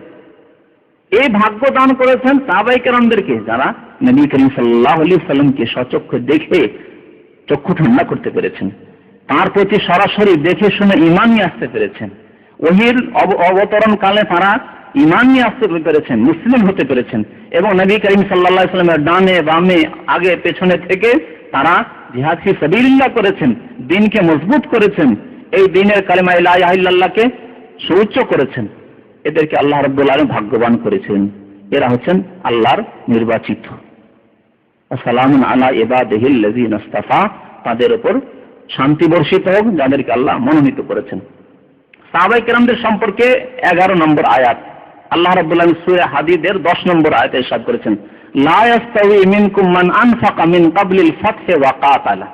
এই ভাগ্য দান করেছেন সাহাবায়ে কেরামদেরকে যারা নবী করিম সাল্লাল্লাহু আলাইহি ওয়াসাল্লামকে সচক্ষে দেখে চক্ষু ঠান্ডা করতে পেরেছেন, তার প্রতি সরাসরি দেখে শুনে ঈমান নিয়ে আসতে পেরেছেন, ওহীর অবতরণ কালে তারা ঈমান নিয়ে আসতে পেরেছেন, মুসলিম হতে পেরেছেন, এবং নবী করিম সাল্লাল্লাহু আলাইহি ওয়াসাল্লামের ডানে বামে আগে পেছনে থেকে তারা জিহাদ ফি সাবিলিল্লাহ করেছেন, দ্বীনকে মজবুত করেছেন, এই দ্বীনের কালিমা লা ইলাহা ইল্লাল্লাহকে সুউচ্চ করেছেন। এদেরকে আল্লাহ রাব্বুল আলামিন ভাগ্যবান করেছেন। এরা হচ্ছেন আল্লাহর নির্বাচিত। সালামুন আলা ইবাদিহিল্লাযিনা ইসতাফা, তাদের উপর শান্তি বর্ষিত হোক যাদেরকে আল্লাহ মনোনীত করেছেন। সাহাবায়ে কেরামদের সম্পর্কে 11 নম্বর আয়াত আল্লাহ রাব্বুল আলামিন সূরা হাদীদের 10 নম্বর আয়াতে ইরশাদ করেছেন, লা ইয়াস্তাউই মিনকুম মান আনফাকা মিন ক্বাবলিল ফাতহি ওয়া কাতালা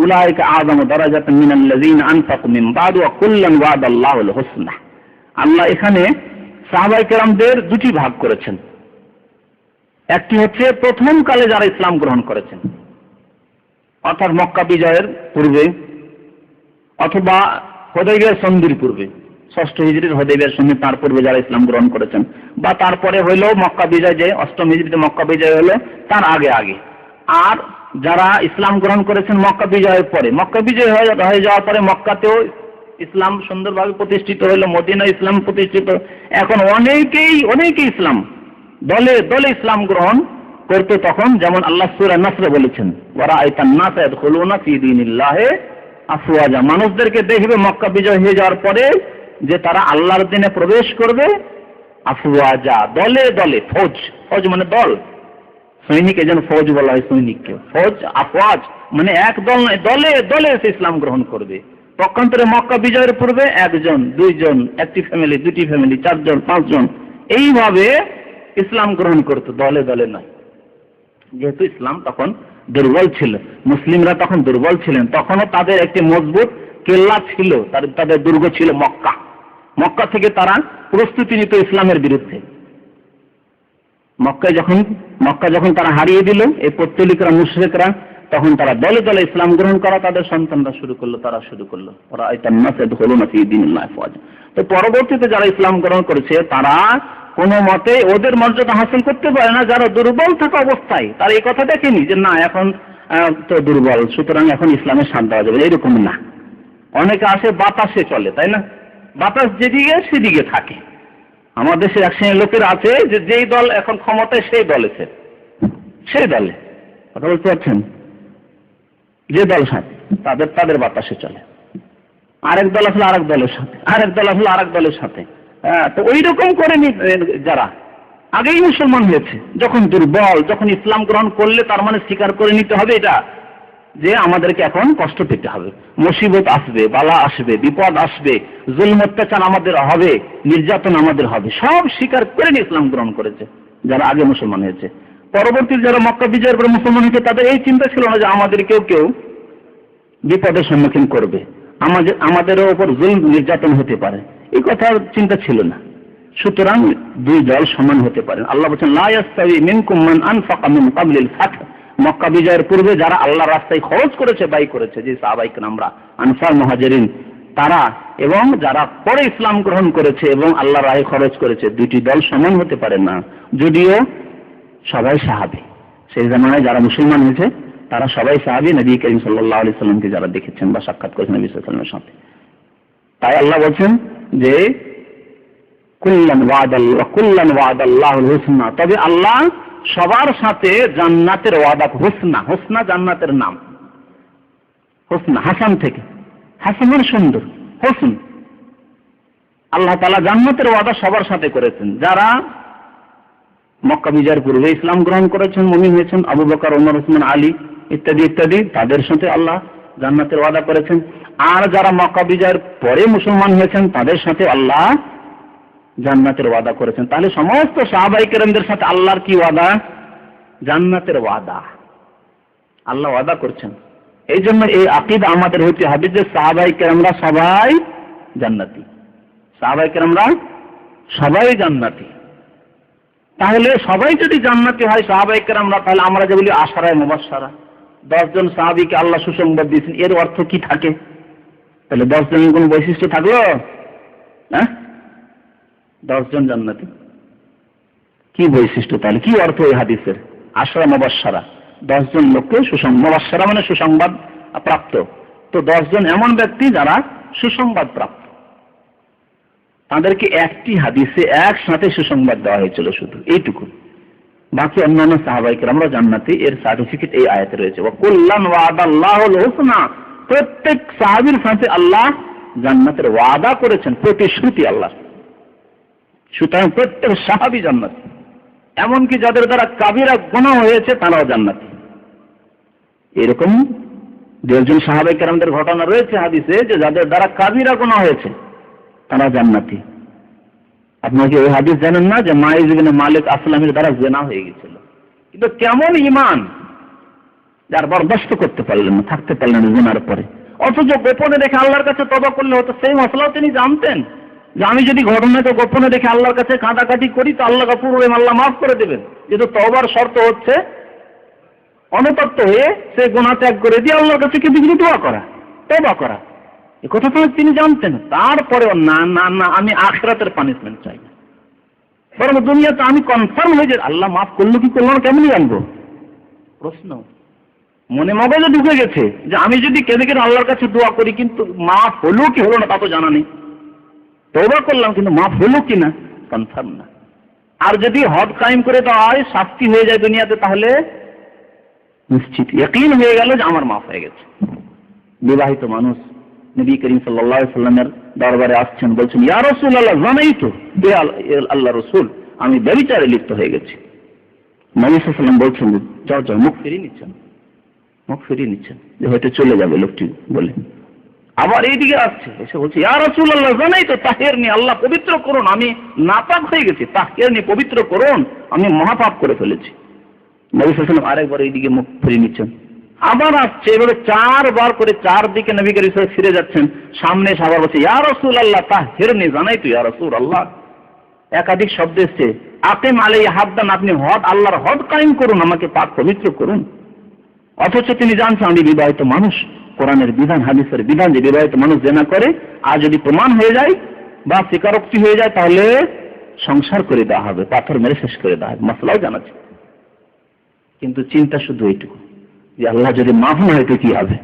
উলাইকা আযমু দারাজাতান মিনাল্লাযিনা আনফাকু মিন বা'দু ওয়া কুল্লান ওয়াদাল্লাহুল হুসনা। আল্লাহ এখানে সাহাবায়ে কেরামদের দুটি ভাগ করেছেন। একটি হচ্ছে প্রথম কালে যারা ইসলাম গ্রহণ করেছেন, অর্থাৎ মক্কা বিজয়ের পূর্বে অথবা হুদায়বিয়ার সন্ধির পূর্বে, 6ষ্ঠ হিজরির হুদায়বিয়ার সন্ধি তার পূর্বে যারা ইসলাম গ্রহণ করেছেন, বা তারপরে হইল মক্কা বিজয়, যে 8ম হিজরিতে মক্কা বিজয় হলো তার আগে আগে। আর যারা ইসলাম গ্রহণ করেছেন মক্কা বিজয়ের পরে, মক্কা বিজয় হয়ে যাওয়ার পরে মক্কাতেও ইসলাম সুন্দরভাবে প্রতিষ্ঠিত হলো, মদিনায় ইসলাম প্রতিষ্ঠিত। এখন অনেকেই ইসলাম দলে দলে ইসলাম গ্রহণ করতে, তখন যেমন আল্লাহ সূরা নাসরে বলেছেন ওয়ারাআইতান নাসা ইয়াদখুলুনা ফি দীনিল্লাহি আফওয়াজা, মানুষদেরকে দেখবে মক্কা বিজয় হয়ে যাওয়ার পরে যে তারা আল্লাহর দ্বীনে প্রবেশ করবে আফওয়াজা, দলে দলে। ফৌজ মানে দল, সৈনিক, এজন্য ফৌজ বলা হয় সৈনিককে। ফৌজ আফওয়াজ মানে এক দল নয়, দলে দলে এসে ইসলাম গ্রহণ করবে। পক্ষান্তরে মক্কা বিজয়ের পূর্বে 1 জন 2 জন, একটি ফ্যামিলি, 2টি ফ্যামিলি, 4 জন 5 জন এইভাবে ইসলাম গ্রহণ করত, দলে দলে নয়। যেহেতু ইসলাম তখন দুর্বল ছিল, মুসলিমরা তখন দুর্বল ছিলেন, তখনও তাদের একটি মজবুত কেল্লা ছিল, তাদের দুর্গ ছিল মক্কা। মক্কা থেকে তারা প্রস্তুতি নিত ইসলামের বিরুদ্ধে। মক্কা যখন তারা হারিয়ে দিল, এই পত্তলিকরা মুশরিকরা, তখন তারা দলে দলে ইসলাম গ্রহণ করা তাদের সন্তানরা শুরু করলো, তারা শুরু করলো। ওরা তো পরবর্তীতে যারা ইসলাম গ্রহণ করেছে তারা কোনো মতে ওদের মর্যাদা হাসিল করতে পারে না যারা দুর্বল থাকা অবস্থায়। তারা এই কথা দেখেনি যে না এখন তো দুর্বল, সুতরাং এখন ইসলামের স্বাদ দেওয়া যাবে, এরকম না। অনেকে আসে বাতাসে চলে, তাই না? বাতাস যেদিকে সেদিকে থাকে। আমাদের দেশে এক শ্রেণীর লোকের আছে যে যেই দল এখন ক্ষমতায় সেই দলেছে, সেই দলে কথা বলতে পারছেন, যে দল সাথে তাদের বাতাসে চলে। আরেক দল আসলে আরেক দলের সাথে, আরেক দল আসলে আরেক দলের সাথে। তো ওই রকম করে যারা আগেই মুসলমান হয়েছে, যখন দুর্বল, যখন ইসলাম গ্রহণ করলে তার মানে স্বীকার করে নিতে হবে এটা যে আমাদেরকে এখন কষ্ট পেতে হবে, মুসিবত আসবে, বালা আসবে, বিপদ আসবে, জুলম অত্যাচার আমাদের হবে, নির্যাতন আমাদের হবে, সব স্বীকার করে নিয়ে ইসলাম গ্রহণ করেছে যারা আগে মুসলমান হয়েছে। পরবর্তী যারা মক্কা বিজয়ের পরে মুসলমান হয়েছে তাদের এই চিন্তা ছিল না যে আমাদের কেউ বিপদের সম্মুখীন করবে, আমাদেরও ওপর জুলম নির্যাতন হতে পারে, এই কথার চিন্তা ছিল না। সুতরাং দুই দল সমান হতে পারে। আল্লাহ বলেছেন লা ইয়াস্তাবি মিনকুম মান আনফাকা মিন ক্বাবলিল ফাতহ, মক্কা বিজয়ের পূর্বে যারা আল্লাহর রাস্তায় খরচ করেছে, ব্যয় করেছে, যে সাহাবায়ে কেরামরা আনসার মুহাজিরিন তারা, এবং যারা পরে ইসলাম গ্রহণ করেছে এবং আল্লাহর রাহে খরচ করেছে, দুইটি দল সমান হতে পারে না। যদিও সবাই সাহাবী, সেই জামানায় যারা মুসলমান হয়েছে তারা সবাই সাহাবী, নবী করিম সাল্লাল্লাহু আলাইহি সাল্লামকে যারা দেখেছেন বা সাক্ষাৎ করেছেন নবী সাল্লাল্লাহু আলাইহি ওয়াসাল্লামের সাথে। তাই আল্লাহ বলছেন যে কুল্লান ওয়াদাল্লাহুল হুসনা, তবে আল্লাহ সবার সাথে জান্নাতের ওয়াদা, হুসনা, হুসনা জান্নাতের নাম, হুসনা হাসান থেকে, হাসান মানে সুন্দর, হুসন, আল্লাহ তাআলা জান্নাতের ওয়াদা সবার সাথে করেছেন যারা মক্কা বিজয়ের পূর্বে ইসলাম গ্রহণ করেছেন, মুমিন হয়েছেন, আবু বকর, ওমর, ওসমান, আলী ইত্যাদি ইত্যাদি, তাদের সাথে আল্লাহ জান্নাতের ওয়াদা করেছেন। আর যারা মক্কা বিজয়ের পরে মুসলমান হয়েছেন তাদের সাথে আল্লাহ জান্নাতের ওয়াদা করেছেন। তাহলে সমস্ত সাহাবায়ে কেরামদের সাথে আল্লাহর কি ওয়াদা? জান্নাতের ওয়াদা, আল্লাহ ওয়াদা করছেন। এই জন্য এই আকীদা আমাদের হইতে হবে যে সাহাবায়ে কেরামরা সবাই জান্নাতি, সাহাবায়ে কেরামরা সবাই জান্নাতি। তাহলে সবাই যদি জান্নাতি হয় সাহাবায়ে কেরামরা, তাহলে আমরা যে বলি আশারায়ে মুবাশশারা, 10 জন সাহাবীকে আল্লাহ সুসংবাদ দিয়েছেন, এর অর্থ কি থাকে? তাহলে 10 জনের কোন বৈশিষ্ট্য থাকলো? হ্যাঁ, 10 জন জান্নাতি, কি বৈশিষ্ট্য? তাহলে কি অর্থ এই হাদিসের? আশরা মুবাশশারা, 10 জন লোককে মুবাশশারা মানে সুসংবাদ প্রাপ্ত। তো 10 জন এমন ব্যক্তি যারা সুসংবাদ প্রাপ্ত, তাদেরকে একটি হাদিসে একসাথে সুসংবাদ দেওয়া হয়েছিল, শুধু এইটুকু। বাকি অন্যান্য সাহাবায়ে কেরামরা জান্নাতি, এর সার্টিফিকেট এই আয়াতে রয়েছে। ওয়া কুল্লান ওয়াদাল্লাহুল হুসনা, প্রত্যেক সাহাবীর সাথে আল্লাহ জান্নাতের ওয়াদা করেছেন, প্রতিশ্রুতি আল্লাহ। সুতরাং প্রত্যেক সাহাবী জান্নাতি, এমনকি যাদের দ্বারা কাবিরা গুনাহ হয়েছে তারাও জান্নাতি। এরকম 2 জন সাহাবায়ে কেরামদের ঘটনা রয়েছে হাদিসে যে যাদের দ্বারা কাবিরা গুনাহ হয়েছে তারা জান্নাতি। আপনারা কি ওই হাদিস জানেন না যে মাইজ ইবনে মালিক আসলামের দ্বারা জিনা হয়ে গিয়েছিল, কিন্তু কেমন ঈমান, যার বরদাস্ত করতে পারলেন না, থাকতে পারলেন না জিনার পরে, অথচ গোপনে রেখে আল্লাহর কাছে তওবা করলে হতো। সেই মসলাও তিনি জানতেন যে আমি যদি ঘটনাটা গোপনে রেখে আল্লাহর কাছে কাঁদাকাটি করি তো আল্লাহ গফুর রহিম, আল্লাহ মাফ করে দেবেন। কিন্তু তওবার শর্ত হচ্ছে অনুতপ্ত হয়ে সে গুনাহ ত্যাগ করে দিয়ে আল্লাহর কাছে কিন্তু দোয়া করা, তওবা করা। এই কথা তো তিনি জানতেন। তারপরেও না না না, আমি আখিরাতের পানিশমেন্ট চাই না, বরং দুনিয়াতে আমি কনফার্ম হয়ে যে আল্লাহ মাফ করলো কি করলো না কেমনি জানবো? প্রশ্ন মনে মগজে ঢুকে গেছে যে আমি যদি কেঁদে কেঁদে আল্লাহর কাছে দোয়া করি কিন্তু মাফ হলো কি হলো না তা তো জানা নেই, তওবা করলাম কিন্তু মাফ হলো কি না কনফার্ম না। আর যদি হদ কায়েম করে দেওয়া হয়, শাস্তি হয়ে যায় দুনিয়াতে, তাহলে নিশ্চিত ইয়াকিন হয়ে গেল যে আমার মাফ হয়ে গেছে। বিবাহিত মানুষ নবী করিম সাল্লাল্লাহু আলাইহি সাল্লামের দরবারে আসছেন, বলছেন ইয়া রাসূলুল্লাহ জানাইতু, হে আল্লাহ রাসূল আমি ব্যভিচারে লিপ্ত হয়ে গেছি। নবী সাল্লাল্লাহু আলাইহি ওয়াসাল্লাম বলছেন যাও যাও, মুখ ফিরিয়ে নিচ্ছেন যে হয়তো চলে যাবে লোকটি বলে। আবার এইদিকে আসছে, এসে বলছে ইয়া রাসূলুল্লাহ জানাইতু তাহিরনি, আল্লাহ পবিত্র করুন, আমি নাপাক হয়ে গেছি, তাহিরনি পবিত্র করুন, আমি মহাপাপ করে ফেলেছি। নবী সাল্লাল্লাহু আলাইহি ওয়াসাল্লাম আরেকবার এইদিকে মুখ ফিরিয়ে নিচ্ছেন, আবার আসছে, এভাবে 4 বার করে 4 দিকে নবী করিম সাল্লাল্লাহু আলাইহি ওয়াসাল্লাম ফিরে যাচ্ছেন। সামনে এসে আবার বলছে ইয়া রাসূলুল্লাহ তাহহিরনি, জানাই তো ইয়া রাসূলুল্লাহ। একাধিক শব্দ এসছে, আকিম আলাইহি হাদ্দান, আপনি হদ, আল্লাহর হদ কায়েম করুন, আমাকে পাক পবিত্র করুন। অথচ তিনি জানছেন আমি বিবাহিত মানুষ, কোরআনের বিধান হাদিসের বিধান যে বিবাহিত মানুষ জেনা করে আর যদি প্রমাণ হয়ে যায় বা স্বীকারোক্তি হয়ে যায় তাহলে সংসার করে দেওয়া হবে, পাথর মেরে শেষ করে দেওয়া হবে, মাসলাও জানাচ্ছে। কিন্তু চিন্তা শুধু এইটুকু যে আল্লাহ যদি মাফ না হয় তো কি হবে।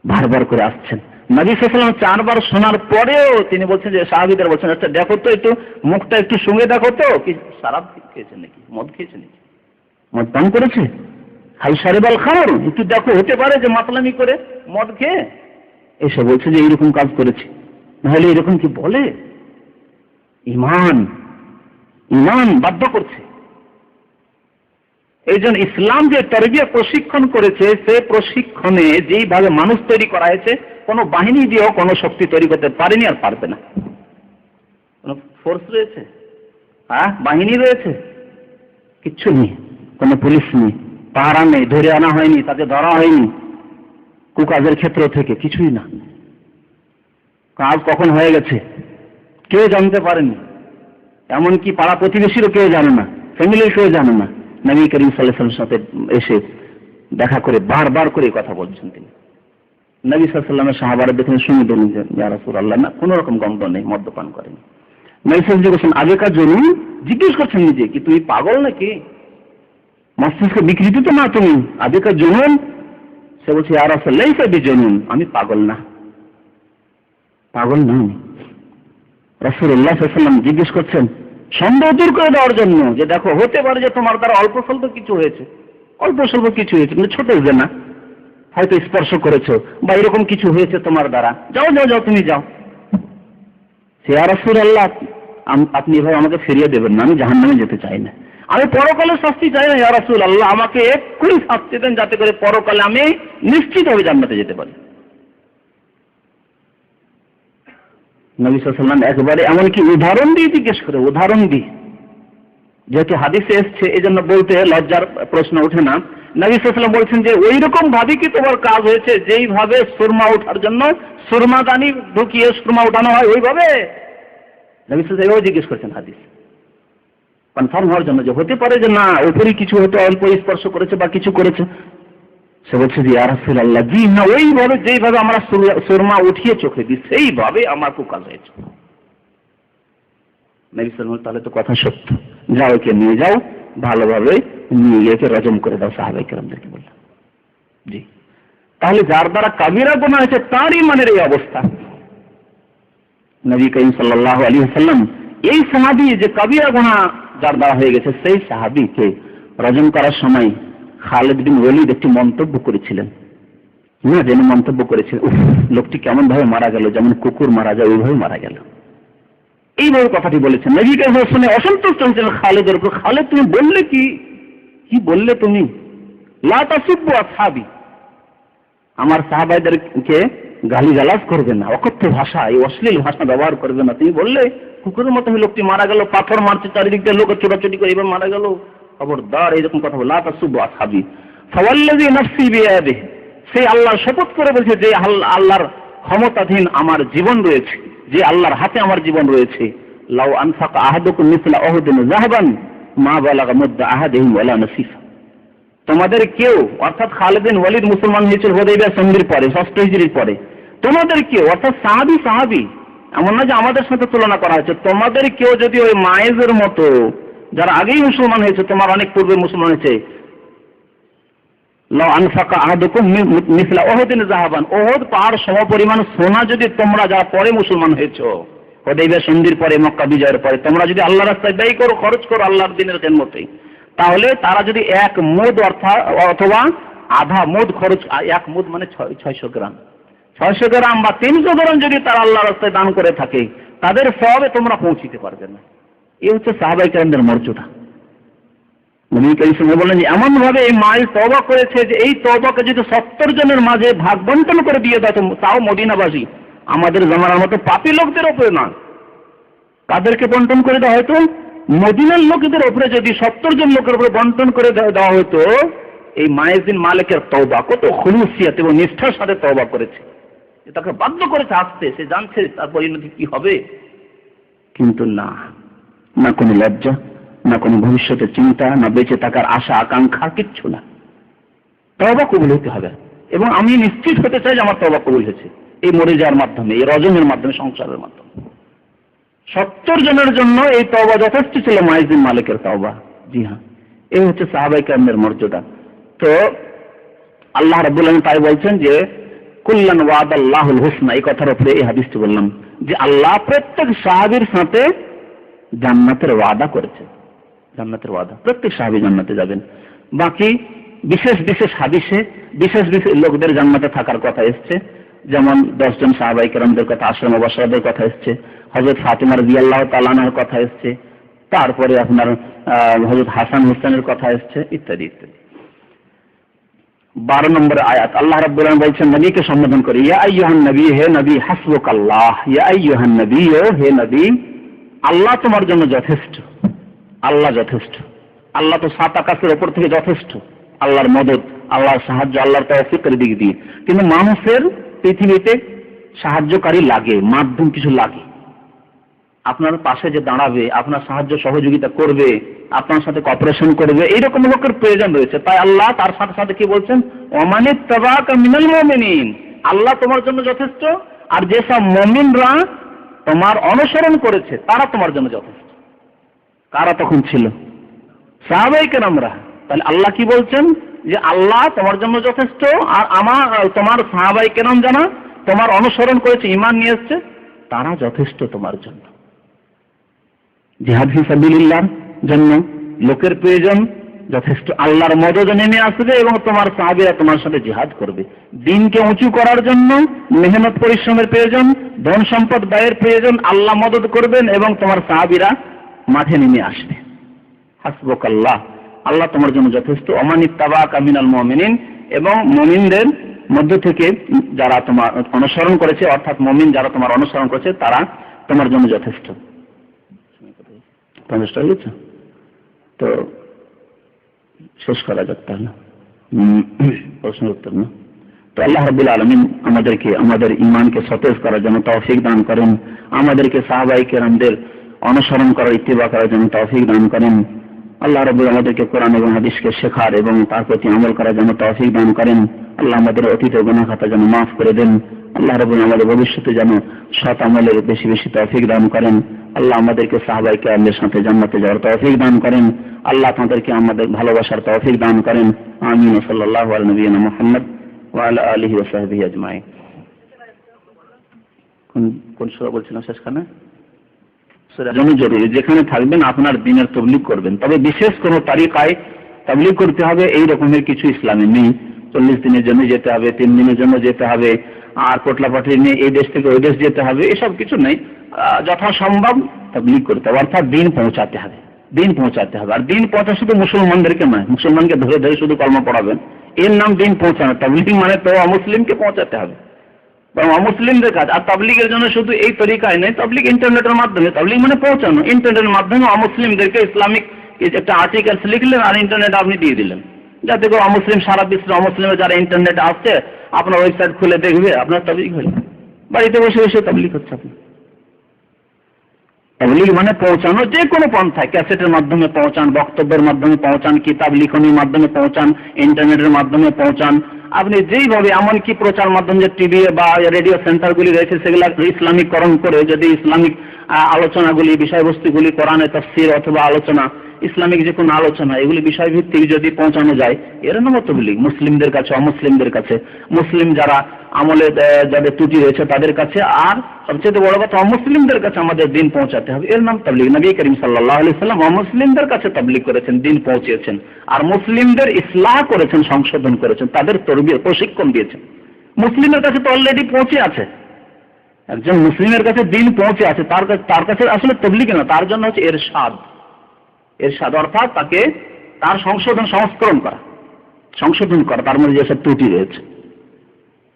বারবার করে আসছেন নবী সাল্লাল্লাহু আলাইহি ওয়াসাল্লাম 4 বার শোনার পরেও তিনি বলছেন যে সাহাবীদের বলছেন আচ্ছা দেখো তো একটু মুখটা একটু শুঁকে দেখো তো, কি শরাব খেয়েছে নাকি, মদ খেয়েছে নাকি, মদ পান করেছে, হাই সারেবাল খাওয়ার, একটু দেখো, হতে পারে যে মাতলামি করে মদ খেয়ে এসে বলছে যে এইরকম কাজ করেছে, নাহলে এরকম কি বলে। ইমান ইমান বাধ্য করছে। এই জন্য ইসলাম যে তারবিয়া প্রশিক্ষণ করেছে, সে প্রশিক্ষণে যেইভাবে মানুষ তৈরি করা হয়েছে কোনো বাহিনী দিয়েও কোনো শক্তি তৈরি করতে পারেনি আর পারবে না। কোনো ফোর্স রয়েছে, বাহিনী রয়েছে, কিচ্ছু নেই, কোনো পুলিশ নেই, পাহারা নেই, ধরে আনা হয়নি, তাকে ধরা হয়নি কুকাজের ক্ষেত্র থেকে, কিছুই না। কাজ কখন হয়ে গেছে কেউ জানতে পারেনি, এমনকি পাড়া প্রতিবেশীরও কেউ জানে না, ফ্যামিলির কেউ জানে না। নবী করিম সাল্লাল্লাহু আলাইহি ওয়াসাল্লামের সাথে এসে দেখা করে বারবার করে কথা বলছেন তিনি। নবী সাল্লাল্লাহু আলাইহি ওয়াসাল্লামের সাহাবারা দেখে শুনে দিলেন যে ইয়া রাসূলুল্লাহ, না কোনো রকম গন্ধ নেই, মদ্যপান করেনি। নবী সাল্লাল্লাহু আলাইহি ওয়াসাল্লাম আগেকার জন্য জিজ্ঞেস করছেন নিজে কি তুমি পাগল নাকি, মস্তিষ্ক বিকৃতি তো না তুমি, আগেকার জনুন। সে বলছে ইয়া রাসূলুল্লাহ লাইসা বিজনুন, আমি পাগল না, পাগল না। রাসূলুল্লাহ সাল্লাল্লাহু আলাইহি ওয়াসাল্লাম জিজ্ঞেস করছেন সন্দেহ দূর করে দেওয়ার জন্য যে দেখো হতে পারে যে তোমার দ্বারা অল্প স্বল্প কিছু হয়েছে, অল্প স্বল্প কিছু হয়েছে, কিন্তু ছোট যে না, হয়তো স্পর্শ করেছো বা এরকম কিছু হয়েছে তোমার দ্বারা, যাও যাও যাও তুমি যাও। ইয়া রাসূলুল্লাহ আপনি এভাবে আমাকে ফিরিয়ে দেবেন না, আমি জাহান্নামে যেতে চাই না, আমি পরকালে শাস্তি চাই না। ইয়া রাসূলুল্লাহ আমাকে এক্ষুনি শাস্তি দেন যাতে করে পরকালে আমি নিশ্চিতভাবে জান্নাতে যেতে পারি। নবী সাল্লাল্লাহু আলাইহি ওয়াসাল্লাম একবারে এমনকি উদাহরণ দিয়ে জিজ্ঞেস করে, উদাহরণ দিয়ে, যেহেতু হাদিসে এসছে এই জন্য বলতে লজ্জার প্রশ্ন ওঠে না। নবী সাল্লাল্লাহু আলাইহি ওয়াসাল্লাম বলছেন যে ওই রকম ভাবে কি তোমার কাজ হয়েছে যেইভাবে সুরমা ওঠার জন্য সুরমাদানি ঢুকিয়ে সুরমা উঠানো হয় ওইভাবে। নবী সাল্লাল্লাহু আলাইহি ওয়াসাল্লাম জিজ্ঞেস করছেন হাদিস কনফার্ম হওয়ার জন্য যে হতে পারে যে না উপরই কিছু হয়তো অল্প স্পর্শ করেছে বা কিছু করেছে। সে বলছে যে ইয়া রাসূলুল্লাহ জি না, ওইভাবে যেইভাবে আমরা সুরমা উঠিয়ে চোখে দিই সেইভাবে আমার খুব কাজ হয়েছে। নবী সাল্লাল্লাহু আলাইহি ওয়াসাল্লাম তাহলে তো কথা সত্য, যাও একে নিয়ে যাও, ভালোভাবে নিয়ে গিয়ে রজম করে দাও, সাহাবায়ে কেরামদেরকে বললেন। জি, তাহলে যার দ্বারা কাবিরা গুনাহ হয়েছে তার ইমানের এই অবস্থা। নবী করিম সাল্লাল্লাহু আলাইহি ওয়াসাল্লাম এই সাহাবী যে কাবিরা গুনাহ যার দ্বারা হয়ে গেছে সেই সাহাবীকে রজম করার সময় খালিদ বিন ওয়ালিদ একটি মন্তব্য করেছিলেন, না যেন মন্তব্য করেছিলেন লোকটি কেমন ভাবে মারা গেল, যেমন কুকুর মারা যায় ওইভাবে মারা গেল, এইভাবে কথাটি বলেছেন। নবী কারীম সাল্লাল্লাহু আলাইহি ওয়াসাল্লাম অসন্তুষ্ট হয়েছিলেন খালিদের উপর। খালিদ তুমি বললে কি বললে তুমি, লা তাসুব্বু আসহাবি, আমার সাহাবাইদেরকে গালিগালাজ করবে না, অকথ্য ভাষা, এই অশ্লীল ভাষা ব্যবহার করবে না। তুমি বললে কুকুরের মতো লোকটি মারা গেল, পাথর মারছে চারিদিক দিয়ে, লোক ছোটাছুটি করে এবার মারা গেল, খবরদার এইরকম কথা বল। লা তাসুব্বু আসহাবি ফাওয়াল্লাযী নাফসি বিয়াদিহি, সেই আল্লাহর শপথ করে বলছে যে আল্লাহর ক্ষমতাধীন আমার জীবন রয়েছে, যে আল্লাহর হাতে আমার জীবন রয়েছে, লাউ আনফাকা আহাদুকুম মিসলা উহুদিন যাহাবান মা বালাগা মুদ্দা আহাদিহিম ওয়ালা নাসিফা, তোমাদের কেউ, অর্থাৎ খালিদ বিন ওয়ালিদ মুসলমান হয়েছিল হুদাইবিয়া সন্ধির পরে 6 হিজরির পরে, তোমাদের কেউ, অর্থাৎ সাহাবী, এমন না যে আমাদের সাথে তুলনা করা হয়েছে, তোমাদের কেউ যদি ওই মায়েজের মতো যারা আগেই মুসলমান হয়েছে, তোমার অনেক পূর্বে মুসলমান হয়েছে, লাউ আনফাকা আহাদুকুম মিসলা উহুদিন যাহাবান, উহুদ পাহাড় সমপরিমাণ সোনা যদি তোমরা যারা পরে মুসলমান হয়েছো হুদাইবিয়া সন্ধির পরে, মক্কা বিজয়ের পরে, তোমরা যদি আল্লাহর রাস্তায় ব্যয় করো, খরচ করো আল্লাহর দ্বীনের খেদমতে, তাহলে তারা যদি 1 মুদ অথবা আধা মুদ খরচ, 1 মুদ মানে 600 গ্রাম, 600 গ্রাম বা 300 গ্রাম যদি তারা আল্লাহর রাস্তায় দান করে থাকে, তাদের সওয়াবে তোমরা পৌঁছিতে পারবে না। এই হচ্ছে সাহাবায়ে কেরামদের মর্যাদা। নবী করিম সাল্লাল্লাহু আলাইহি ওয়াসাল্লাম বলেন এমন ভাবে এই মাইল তওবা করেছে যে এই তওবাকে যদি 70 জনের মাঝে ভাগ বন্টন করে দিয়ে দাও, তাও মদিনাবাসী আমাদের জামানার মতো পাপী লোকদের উপরে না, কাদেরকে বন্টন করে দেওয়া হয়তো মদিনার লোকদের উপরে যদি 70 জন লোকের উপরে বন্টন করে দেওয়া হতো, এই মায়েজিন মালিকের তওবা কত খুলুসিয়াত এবং নিষ্ঠার সাথে তওবা করেছে, তাকে বাধ্য করেছে আসতে, সে জানছে তার পরিণতি কি হবে, কিন্তু না কোনো লজ্জা, না কোনো ভবিষ্যতের চিন্তা, না বেঁচে থাকার আশা আকাঙ্ক্ষা, কিচ্ছু না। তওবা কবুল হতে হবে, এবং আমি নিশ্চিত হতে চাই যে আমার তওবা কবুল হয়েছে এই মরে যাওয়ার মাধ্যমে, এই রজমের মাধ্যমে, সংসারের মাধ্যমে। 70 জনের জন্য এই তওবা যথেষ্ট ছিল, মায়েজিন মালিকের তওবা। জি হ্যাঁ, এই হচ্ছে সাহাবায়ে কেরামদের মর্যাদা। তো আল্লাহ রাব্বুল আলামিন তাই বলছেন যে কুল্লান ওয়াদাল্লাহুল হুসনা, এই কথার উপরে এই হাদিসটি বললাম যে আল্লাহ প্রত্যেক সাহাবীর সাথে জান্নাতের ওয়াদা করেছে, জান্নাতের ওয়াদা, প্রত্যেক সাহাবী জান্নাতে যাবেন। বাকি বিশেষ বিশেষ হাদিসে বিশেষ বিশেষ লোকদের জান্নাতে থাকার কথা এসছে, যেমন 10 জন সাহাবায়ে কেরামদের কথা, 10 মুবাশশিরদের কথা এসছে, হযরত ফাতিমা রাদিয়াল্লাহু তাআলা আনহার কথা এসছে, তারপরে আপনার হযরত হাসান হুসাইনের কথা এসছে, ইত্যাদি ইত্যাদি। 12 নম্বর আয়াত আল্লাহ রাব্বুল আলামিন বলছেন নবীকে সম্বোধন করে, ইয়া আইয়ুহান নবী, হে নবী, হাসবুকাল্লাহ, ইয়া আইয়ুহান নবী, হে নবী, আল্লাহ তোমার জন্য যথেষ্ট, আল্লাহ যথেষ্ট। আল্লাহ তো 7 আকাশের উপর থেকে যথেষ্ট, আল্লাহর মদদ, আল্লাহর সাহায্য, আল্লাহর তৌফিকের দিক দিয়ে। কিন্তু মানুষের পৃথিবীতে সাহায্যকারী লাগে, মাধ্যম কিছু লাগে। আপনার পাশে যে দাঁড়াবে, আপনার সাহায্য সহযোগিতা করবে, আপনার সাথে কপারেশন করবে, এইরকম লোকের প্রয়োজন রয়েছে। তাই আল্লাহ তার সাথে সাথে কি বলছেন, ওয়ামানিত্তাবাকা মিনাল মুমিনিন, আল্লাহ তোমার জন্য যথেষ্ট, আর যেসব মুমিনরা তোমার অনুসরণ করেছে তারা তোমার জন্য যথেষ্ট। কারা তখন ছিল? সাহাবায়ে কেরামরা। তাহলে আল্লাহ কি বলছেন যে আল্লাহ তোমার জন্য যথেষ্ট, আর তোমার সাহাবায়ে কেরাম যারা তোমার অনুসরণ করেছে, ঈমান নিয়ে এসেছে, তারা যথেষ্ট তোমার জন্য। জিহাদ ফি সাবিলিল্লাহর জন্য লোকের প্রয়োজন যথেষ্ট, আল্লাহর মদদ নেমে আসবে এবং তোমার সাহাবীরা তোমার সাথে জিহাদ করবে। দ্বীনকে উঁচু করার জন্য মেহনত পরিশ্রমের প্রয়োজন, ধন সম্পদ ব্যয়ের প্রয়োজন, আল্লাহ মদদ করবেন এবং তোমার সাহাবীরা মাঠে নেমে আসবে। হাসবুকাল্লাহ, আল্লাহ তোমার জন্য যথেষ্ট। ওমানিত্তাবাকা মিনাল মুমিনিন, এবং মুমিনদের মধ্য থেকে যারা তোমার অনুসরণ করেছে, অর্থাৎ মুমিন যারা তোমার অনুসরণ করেছে তারা তোমার জন্য যথেষ্ট। তো শেষ করা যাক তাহলে, প্রশ্নের উত্তর না। তো আল্লাহ রাব্বুল আলামিন আমাদেরকে আমাদের ঈমানকে সতেজ করার জন্য তৌফিক দান করেন, আমাদেরকে সাহাবায়ে কেরামদের অনুসরণ করার, ইত্তিবা করার জন্য তৌফিক দান করেন। আল্লাহ রাব্বুল আমাদেরকে কোরআন এবং হাদিসকে শেখার এবং তার প্রতি আমল করার জন্য তৌফিক দান করেন। আল্লাহ আমাদের অতীত গুনাহ খাতা যেন মাফ করে দেন। আল্লাহ রাব্বুল আমাদের ভবিষ্যতে যেন সৎ আমলের বেশি বেশি তৌফিক দান করেন। আল্লাহ আমাদেরকে সাহাবায়ে কেরামদের সাথে জান্নাতে যাওয়ার তৌফিক দান করেন। আল্লাহ তাদেরকে আমাদের ভালোবাসার তৌফিক দান করেন। আমিন। সাল্লাল্লাহু আলা নবিয়িনা মুহাম্মদ ওয়া আলা আলিহি ওয়া সাহবিহি আজমাইন। কোন সূরা বলছিলাম শেষখানে? সূরা জরুরি, যেখানে থাকবেন আপনার দ্বীনের তাবলীগ করবেন, তবে বিশেষ কোনো তরিকায় তাবলীগ করতে হবে এই রকমের কিছু ইসলামে নেই। 40 দিনের জন্য যেতে হবে, 3 দিনের জন্য যেতে হবে, আর পোটলাপাটি নিয়ে এই দেশ থেকে ওই দেশ যেতে হবে, এসব কিছু নেই। যথাসম্ভব তাবলীগ করতে হবে, অর্থাৎ দ্বীন পৌঁছাতে হবে, দ্বীন পৌঁছাতে হবে। আর দ্বীন পৌঁছা শুধু মুসলমানদেরকে নয়, মুসলমানকে ধরে ধরে শুধু কলমা পড়াবেন, এর নাম দ্বীন পৌঁছানো। তাবলীগ মানে তো অমুসলিমকে পৌঁছাতে হবে, বরং অমুসলিমদের কাজ। আর তাবলীগের জন্য শুধু এই তরিকায় নেই, তাবলীগ ইন্টারনেটের মাধ্যমে, তাবলীগ মানে পৌঁছানো, ইন্টারনেটের মাধ্যমে অমুসলিমদেরকে ইসলামিক একটা আর্টিকেলস লিখলেন আর ইন্টারনেট আপনি দিয়ে দিলেন, যাতে করে অমুসলিম সারা বিশ্বে অমুসলিমে যারা ইন্টারনেটে আসছে আপনার ওয়েবসাইট খুলে দেখবে, আপনার তাবলীগ হয়ে বাড়িতে বসে বসে তাবলীগ হচ্ছে। আপনি তাবলীগ মানে পৌঁছানো, যে কোনো পন্থায়, ক্যাসেটের মাধ্যমে পৌঁছান, বক্তব্যের মাধ্যমে পৌঁছান, কিতাব লিখনির মাধ্যমে পৌঁছান, ইন্টারনেটের মাধ্যমে পৌঁছান, আপনি যেইভাবে, এমনকি প্রচার মাধ্যম যে টিভি বা রেডিও সেন্টারগুলি রয়েছে সেগুলো ইসলামিকরণ করে যদি ইসলামিক আলোচনাগুলি, বিষয়বস্তুগুলি, কোরআনে তাফসীর অথবা আলোচনা, ইসলামিক যে কোনো আলোচনা, এগুলি বিষয়ভিত্তিক যদি পৌঁছানো যায়, এর নাম তাবলীগ। মুসলিমদের কাছে, অমুসলিমদের কাছে, মুসলিম যারা আমলে যাদের ত্রুটি রয়েছে তাদের কাছে, আর সবচেয়ে বড় কথা অমুসলিমদের কাছে আমাদের দ্বীন পৌঁছাতে হবে, এর নাম তাবলীগ। নবী করিম সাল্লাল্লাহু আলাইহি ওয়াসাল্লাম অমুসলিমদের কাছে তাবলীগ করেছেন, দ্বীন পৌঁছেছেন, আর মুসলিমদের ইসলাহ করেছেন, সংশোধন করেছেন, তাদের তরবিয়ত, প্রশিক্ষণ দিয়েছেন। মুসলিমের কাছে তো অলরেডি পৌঁছে আছে, একজন মুসলিমের কাছে দ্বীন পৌঁছে আছে, তার কাছে আসলে তাবলীগ না, তার জন্য হচ্ছে ইরশাদ। ইরশাদ অর্থাৎ তাকে তার সংস্করণ করা, তার মধ্যে যেসব ত্রুটি রয়েছে।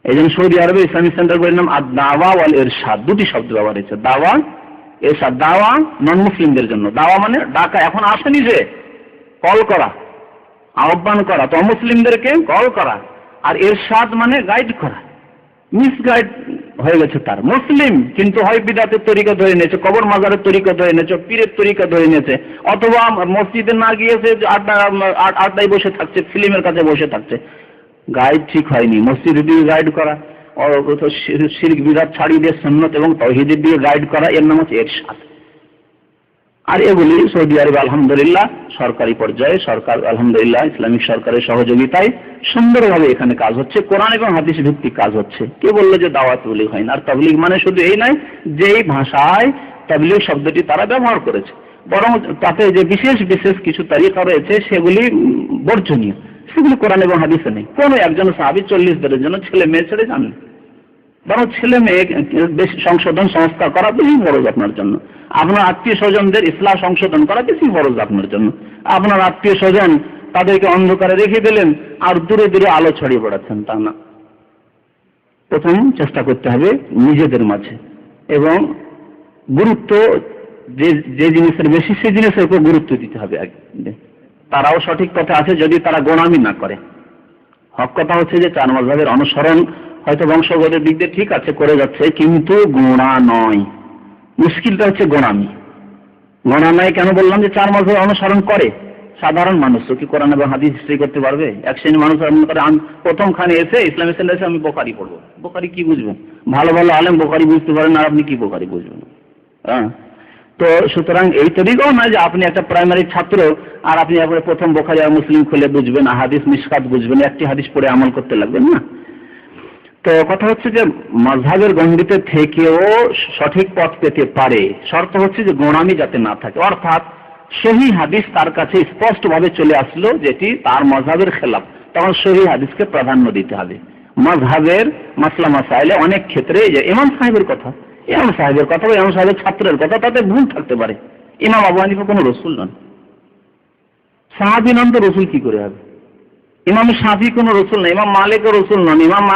এই জন্য সৌদি আরবে ইসলামিক সেন্টারগুলির নাম দাওয়া ওয়াল ইরশাদ, দুটি শব্দ ব্যবহার হয়েছে, দাওয়া, ইরশাদ। দাওয়া নন মুসলিমদের জন্য, দাওয়া মানে ডাকা, এখন আসেনি যে কল করা, আহ্বান করা, তো অমুসলিমদেরকে কল করা, আর ইরশাদ মানে গাইড করা। মিসগাইড হয়ে গেছে তার, মুসলিম কিন্তু হয় বিদআতের তরিকা ধরে নিয়েছে, কবর মাজারের তরিকা ধরে নিয়েছে, পীরের তরিকা ধরে নিয়েছে, অথবা মসজিদে না গিয়েছে আড্ডায় বসে থাকছে, ফিল্মের কাছে বসে থাকছে। গাইড ঠিক হয়নি। মসজিদের দিকে গাইড করা, শিরক বিদআত ছাড়িয়ে দিয়ে সুন্নাত এবং তাওহীদের দিকে গাইড করা, এর নাম হচ্ছে ইরশাদ। আর এগুলি সৌদি আরব আলহামদুলিল্লাহ সরকারি পর্যায়ে, সরকার আলহামদুলিল্লাহ ইসলামিক সরকারের সহযোগিতায় সুন্দরভাবে এখানে কাজ হচ্ছে, কোরআন এবং হাদিস ভিত্তিক কাজ হচ্ছে। কে বললো যে দাওয়াত তাবলীগ হয় না? আর তাবলীগ মানে শুধু এই নয় যেই ভাষায় তাবলীগ শব্দটি তারা ব্যবহার করেছে, বরং তাতে যে বিশেষ বিশেষ কিছু তারিকা রয়েছে সেগুলি বর্জনীয়, সেগুলি কোরআন এবং হাদিসে নেই। কোনো একজন সাহাবী 40 দিনের জন্য ছেলে মেয়ে ছেড়ে যান, বরং ছেলে মেয়ে বেশি সংশোধন সংস্কার করা বেশি ফরজ আপনার জন্য। আপনার আত্মীয় স্বজনদের ইসলাম সংশোধন করা বেশি ফরজ আপনার জন্য। আপনার আত্মীয় স্বজন তাদেরকে অন্ধকারে রেখে দিলেন আর দূরে দূরে আলো ছড়িয়ে বেড়াচ্ছেন, তা না। প্রথম চেষ্টা করতে হবে নিজেদের মাঝে, এবং গুরুত্ব যে জিনিসের বেশি সেই জিনিসের উপর গুরুত্ব দিতে হবে আগে। তারাও সঠিক পথে আছে যদি তারা গোনামি না করে। হক কথা হচ্ছে যে চার মাযহাবের অনুসরণ হয়তো বংশগতের দিক দিয়ে ঠিক আছে করে যাচ্ছে, কিন্তু গোনা নয়। মুশকিলটা হচ্ছে গোনামি। গোনা নয় কেন বললাম? যে চার মাযহাব অনুসরণ করে সাধারণ মানুষ কি কোরআন এবং হাদিস হিস্ট্রি করতে পারবে? এক শ্রেণী মানুষ প্রথমখানে এসে ইসলামী সেন্টারে এসে আমি বোখারি পড়বো, বোখারি কি বুঝবেন? ভালো ভালো আলেম বোখারি বুঝতে পারেন, আর আপনি কি বোখারি বুঝবেন? হ্যাঁ, তো সুতরাং এই তরিকাও নয় যে আপনি একটা প্রাইমারি ছাত্র আর আপনি একবারে প্রথম বোখারি আর মুসলিম খুলে বুঝবেন, হাদিস মিশকাত বুঝবেন, একটি হাদিস পড়ে আমল করতে লাগবেন না। তো কথা হচ্ছে যে মাযহাবের গণ্ডিতে থেকেও সঠিক পথ পেতে পারে, শর্ত হচ্ছে যে গোনামি যাতে না থাকে। অর্থাৎ সহিহ হাদিস তার কাছে স্পষ্টভাবে চলে আসলো যেটি তার মাযহাবের খেলাফ, তখন সহিহ হাদিসকে প্রাধান্য দিতে হবে। মাযহাবের মাসলা মাসাইলে অনেক ক্ষেত্রে যে ইমাম সাহেবের কথা বা ইমাম সাহেবের ছাত্রের কথা, তাতে ভুল থাকতে পারে। ইমাম আবু হানিফা কোনো রসুল নন, সাহাবী নন, তো রসুল কি করে হবে? ইমাম শাফি কোনো রসুল নন, ইমাম মালিকও রসুল নন, ইমাম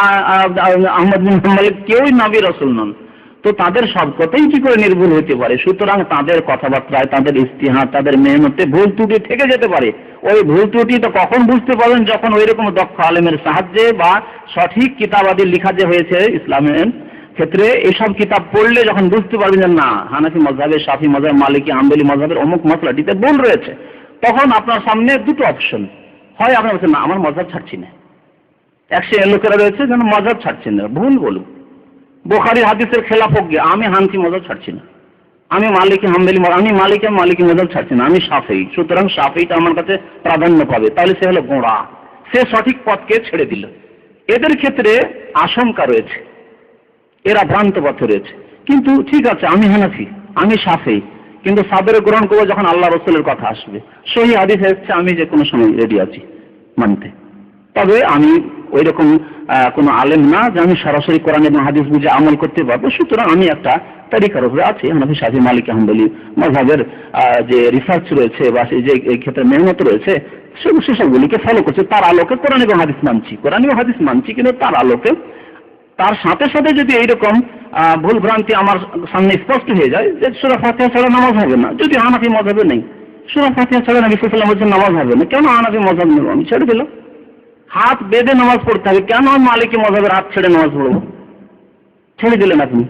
আহমদ বিন হাম্বল কেউই নবী রসুল নন। তো তাদের সব কথাই কি করে নির্ভুল হতে পারে? সুতরাং তাদের কথাবার্তায়, তাদের ইস্তিহাদ, তাদের মেহনতে ভুল ত্রুটি থেকে যেতে পারে। ওই ভুল ত্রুটি তো কখন বুঝতে পারবেন? যখন ওই রকম দক্ষ আলেমের সাহায্যে বা সঠিক কিতাবাদি লেখা যে হয়েছে ইসলামের ক্ষেত্রে, এইসব কিতাব পড়লে যখন বুঝতে পারবেন যে না, হানাফি মাযহাবে, শাফি মাযহাব, মালিকি, হাম্বলি মাযহাবের অমুক মাসলাটিতে ভুল রয়েছে, তখন আপনার সামনে দুটো অপশন। হয় আপনার বলছেন না আমার মাযহাব ছাড়ছি না, এক শ্রেণীর লোকেরা রয়েছে যেন মাযহাব ছাড়ছেন না, ভুল বলুন, বুখারী হাদিসের খেলাফ হোক গিয়ে আমি হানফি মাযহাব ছাড়ছি না, আমি মালিকি হাম্বলি, আমি মালিকি মাযহাব ছাড়ছি না, আমি শাফিঈ, সুতরাং শাফিঈটা আমার কাছে প্রাধান্য পাবে, তাহলে সে হলো গোঁড়া, সে সঠিক পথকে ছেড়ে দিল। এদের ক্ষেত্রে আশঙ্কা রয়েছে, এরা ভ্রান্ত পথে রয়েছে। কিন্তু ঠিক আছে, আমি হানাফি, আমি শাফিঈ, কিন্তু সাদরে গ্রহণ করবো যখন আল্লাহ রসুলের কথা আসবে, সহিহ হাদিস এসেছে, আমি যে কোনো সময় রেডি আছি মানতে। তবে আমি ওই রকম কোনো আলেম না যে আমি সরাসরি কোরআন এবং হাদিস বুঝে আমল করতে পারবো। সুতরাং আমি একটা তারিকার উপরে আছি, হানাফি, শাফিঈ, মালিকি, হাম্বলি মাযহাবের যে রিসার্চ রয়েছে বা যে এই ক্ষেত্রে মেহনত রয়েছে সেসবগুলিকে ফলো করছে। তার আলোকে কোরআন এবং হাদিস মানছি, কিন্তু তার আলোকে, তার সাথে সাথে যদি এইরকম ভুল ভ্রান্তি আমার সামনে স্পষ্ট হয়ে যায় যে সূরা ফাতিহা ছাড়া নামাজ হবে না, যদি হানাফি মাযহাবে নেই, সূরা ফাতিহা ছাড়া নবী সাল্লাল্লাহু আলাইহি ওয়াসাল্লাম বলছেন নামাজ হবে না, কেন হানাফি মাযহাব নেব? আমি ছেড়ে দিলাম। হাত বেঁধে নামাজ পড়তে হবে, কেন আমি মালিকি মাযহাবের হাত ছেড়ে নামাজ পড়বো? ছেড়ে দিলেন আপনি,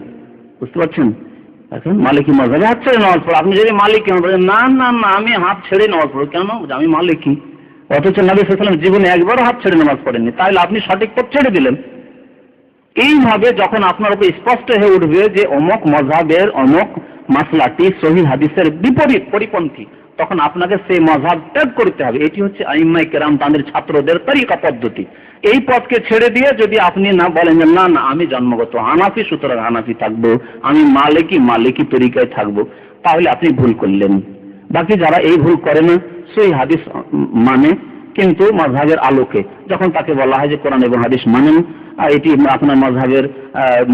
বুঝতে পারছেন? এখন মালিকি মাযহাবে হাত ছেড়ে নামাজ পড়ো, আপনি যদি মালিকি বলেন না না না আমি হাত ছেড়ে নামাজ পড়বো, কেন? আমি মালিকি, অথচ নবী সাল্লাল্লাহু আলাইহি ওয়াসাল্লাম জীবনে একবারও হাত ছেড়ে নামাজ পড়েননি, তাহলে আপনি সঠিক পথ ছেড়ে দিলেন। এইভাবে যখন আপনার উপর স্পষ্ট হয়ে উঠবে যে অমুক মাযহাবের অমুক মাসলাটি সহিহ হাদিসের বিপরীত, পরিপন্থী, তখন আপনাকে সেই মাযহাব ত্যাগ করতে হবে। এটি হচ্ছে আইম্মায়ে কেরাম, তাদের ছাত্রদের তরিকা পদ্ধতি। এই পথকে ছেড়ে দিয়ে যদি আপনি না বলেন যে না না আমি জন্মগত হানাফি, সুতরাং হানাফি থাকবো, আমি মালিকি তরিকায় থাকবো, তাহলে আপনি ভুল করলেন। বাকি যারা এই ভুল করে না, সহিহ হাদিস মানে, কিন্তু মাযহাবের আলোকে যখন তাকে বলা হয় যে কোরআন এবং হাদিস মানেন, এটি আপনার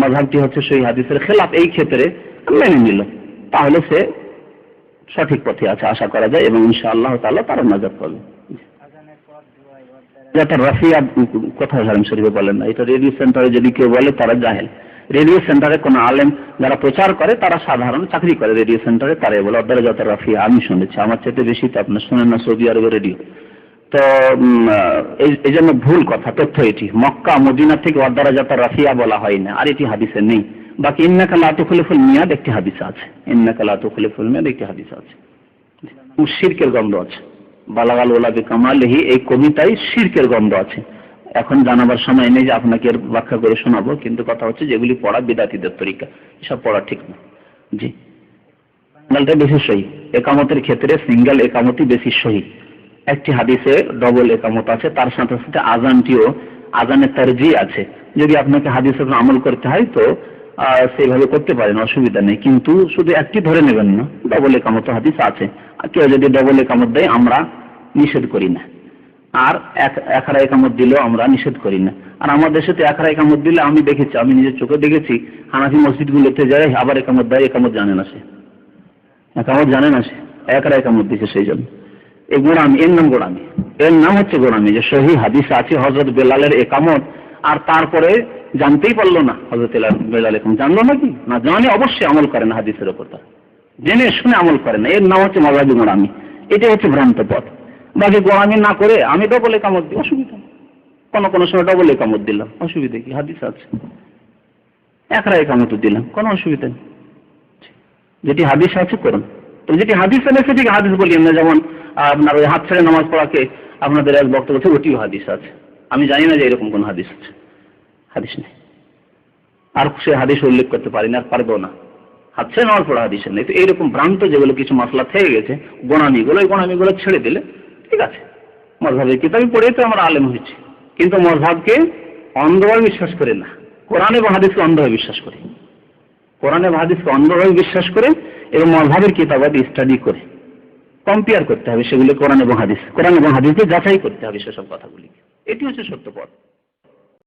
মাযহাবটি হচ্ছে সহিহ হাদিসের খেলাফ, এই ক্ষেত্রে মেনে নিল, তাহলে সে সঠিক পথে আছে আশা করা যায়, এবং ইনশাআল্লাহ তাআলা তার নাজাত পাবে। যেটা রাফিয়া কোথায় হারাম শরীফে বলেন না, এটা রেডিও সেন্টারে যদি কেউ বলে তারা জাহেল। রেডিও সেন্টারে কোনো আলেম যারা প্রচার করে তারা সাধারণ চাকরি করে রেডিও সেন্টারে, তারাই বলে অদ্দারাজাত রাফিয়া। আমি শুনেছি, আমার চাইতে বেশি তো আপনার শোনেন না সৌদি আরবের রেডিও। তো এই জন্য ভুল কথা, তথ্য এটি। মক্কা মদিনা থেকে ওয়াদারাজাত রাফিয়া বলা হয় না, আর এটি হাদিসে নেই। বাকি ইন্নাকা লা তুখলিফুল মিয়াদ একটি হাদিস আছে, ইন্নাকা লা তুখলিফুল মিয়াদ একটি হাদিস আছে। শিরকের গন্ধ আছে, বালাগাল ওলা বিকামালিহি এই কবিতায় শিরকের গন্ধ আছে। এখন জানাবার সময় নেই যে আপনাকে এর ব্যাখ্যা করে শোনাবো, কিন্তু কথা হচ্ছে যেগুলি পড়া বিদাতীদের তরিকা, এসব পড়া ঠিক না। জি, সিঙ্গেলটা বেশি সহি, একামতের ক্ষেত্রে সিঙ্গেল একামতই বেশি সহি। একটি হাদিসে ডবল একামত আছে, তার সাথে সাথে আজানটিও, আজানের তারজি আছে। যদি আপনাকে হাদিসের উপর আমল করতে হয় তো সেইভাবে করতে পারেন, অসুবিধা নেই, কিন্তু শুধু একটি ধরে নেবেন না, ডবল একামত হাদিস আছে। কেউ যদি ডবল একামত দেয় আমরা নিষেধ করি না, আর একরা একামত দিলেও আমরা নিষেধ করি না। আর আমাদের দেশে তো একরা একামত দিলে আমি দেখেছি, আমি নিজের চোখে দেখেছি, হানাফি মসজিদগুলোতে যায় আবার একামত দেয়, একামত জানে না সে, একামত জানে না সে, একরা একামত দিচ্ছে। সেই জন্য এই গোড়ামি, এর নাম গোড়ামি, এর নাম হচ্ছে গোড়ামি। যে সহি হাদিস আছে হযরত বেলালের একামত, আর তারপরে জানতেই পারলো না হযরত বেলাল একামত, জানলো নাকি না, জানে অবশ্যই আমল করে না হাদিসের উপর, জেনে শুনে আমল করে না, এর নাম হচ্ছে মাযহাবি গোড়ামি। এটা হচ্ছে ভ্রান্ত পথ। বাকি গোড়ামি না করে আমি ডবল একামত দিই, অসুবিধা নেই, কোনো সময় ডবল একামত দিলাম, অসুবিধা কি? হাদিস আছে। একরা একামত দিলাম, কোনো অসুবিধা নেই, যেটি হাদিস আছে করুন। তো যেটি হাদিস আছে সেটিকে হাদিস বলিয়েন না। যেমন আপনার ওই হাত ছেড়ে নামাজ পড়াকে আপনাদের এক বক্তব্য আছে ওটিও হাদিস আছে, আমি জানি না যে এরকম কোন হাদিস আছে, হাদিস নেই। আর সে হাদিস উল্লেখ করতে পারি না, আর পারবো না, হাত ছেড়ে নামাজ পড়া হাদিস নেই। তো এইরকম ভ্রান্ত যেগুলো কিছু মশলা থেকে গেছে, গোড়ামিগুলো, এই গোড়ামিগুলো ছেড়ে দিলে ঠিক আছে। মযহাবের কিতাবই পড়ে তো আমরা আলেম হয়েছি, কিন্তু মযহাবকে অন্ধভাবে বিশ্বাস করে না, কোরআন এবং হাদিসকে অন্ধভাবে বিশ্বাস করি, কোরআন এবং হাদিসকে অন্ধভাবে বিশ্বাস করে এবং মযহাবের কিতাবাদি স্টাডি করে কম্পেয়ার করতে হবে সেগুলো কোরআন এবং হাদিস, কোরআন এবং হাদিসকে যাচাই করতে হবে সেসব কথাগুলি। এটি হচ্ছে সত্য পথ।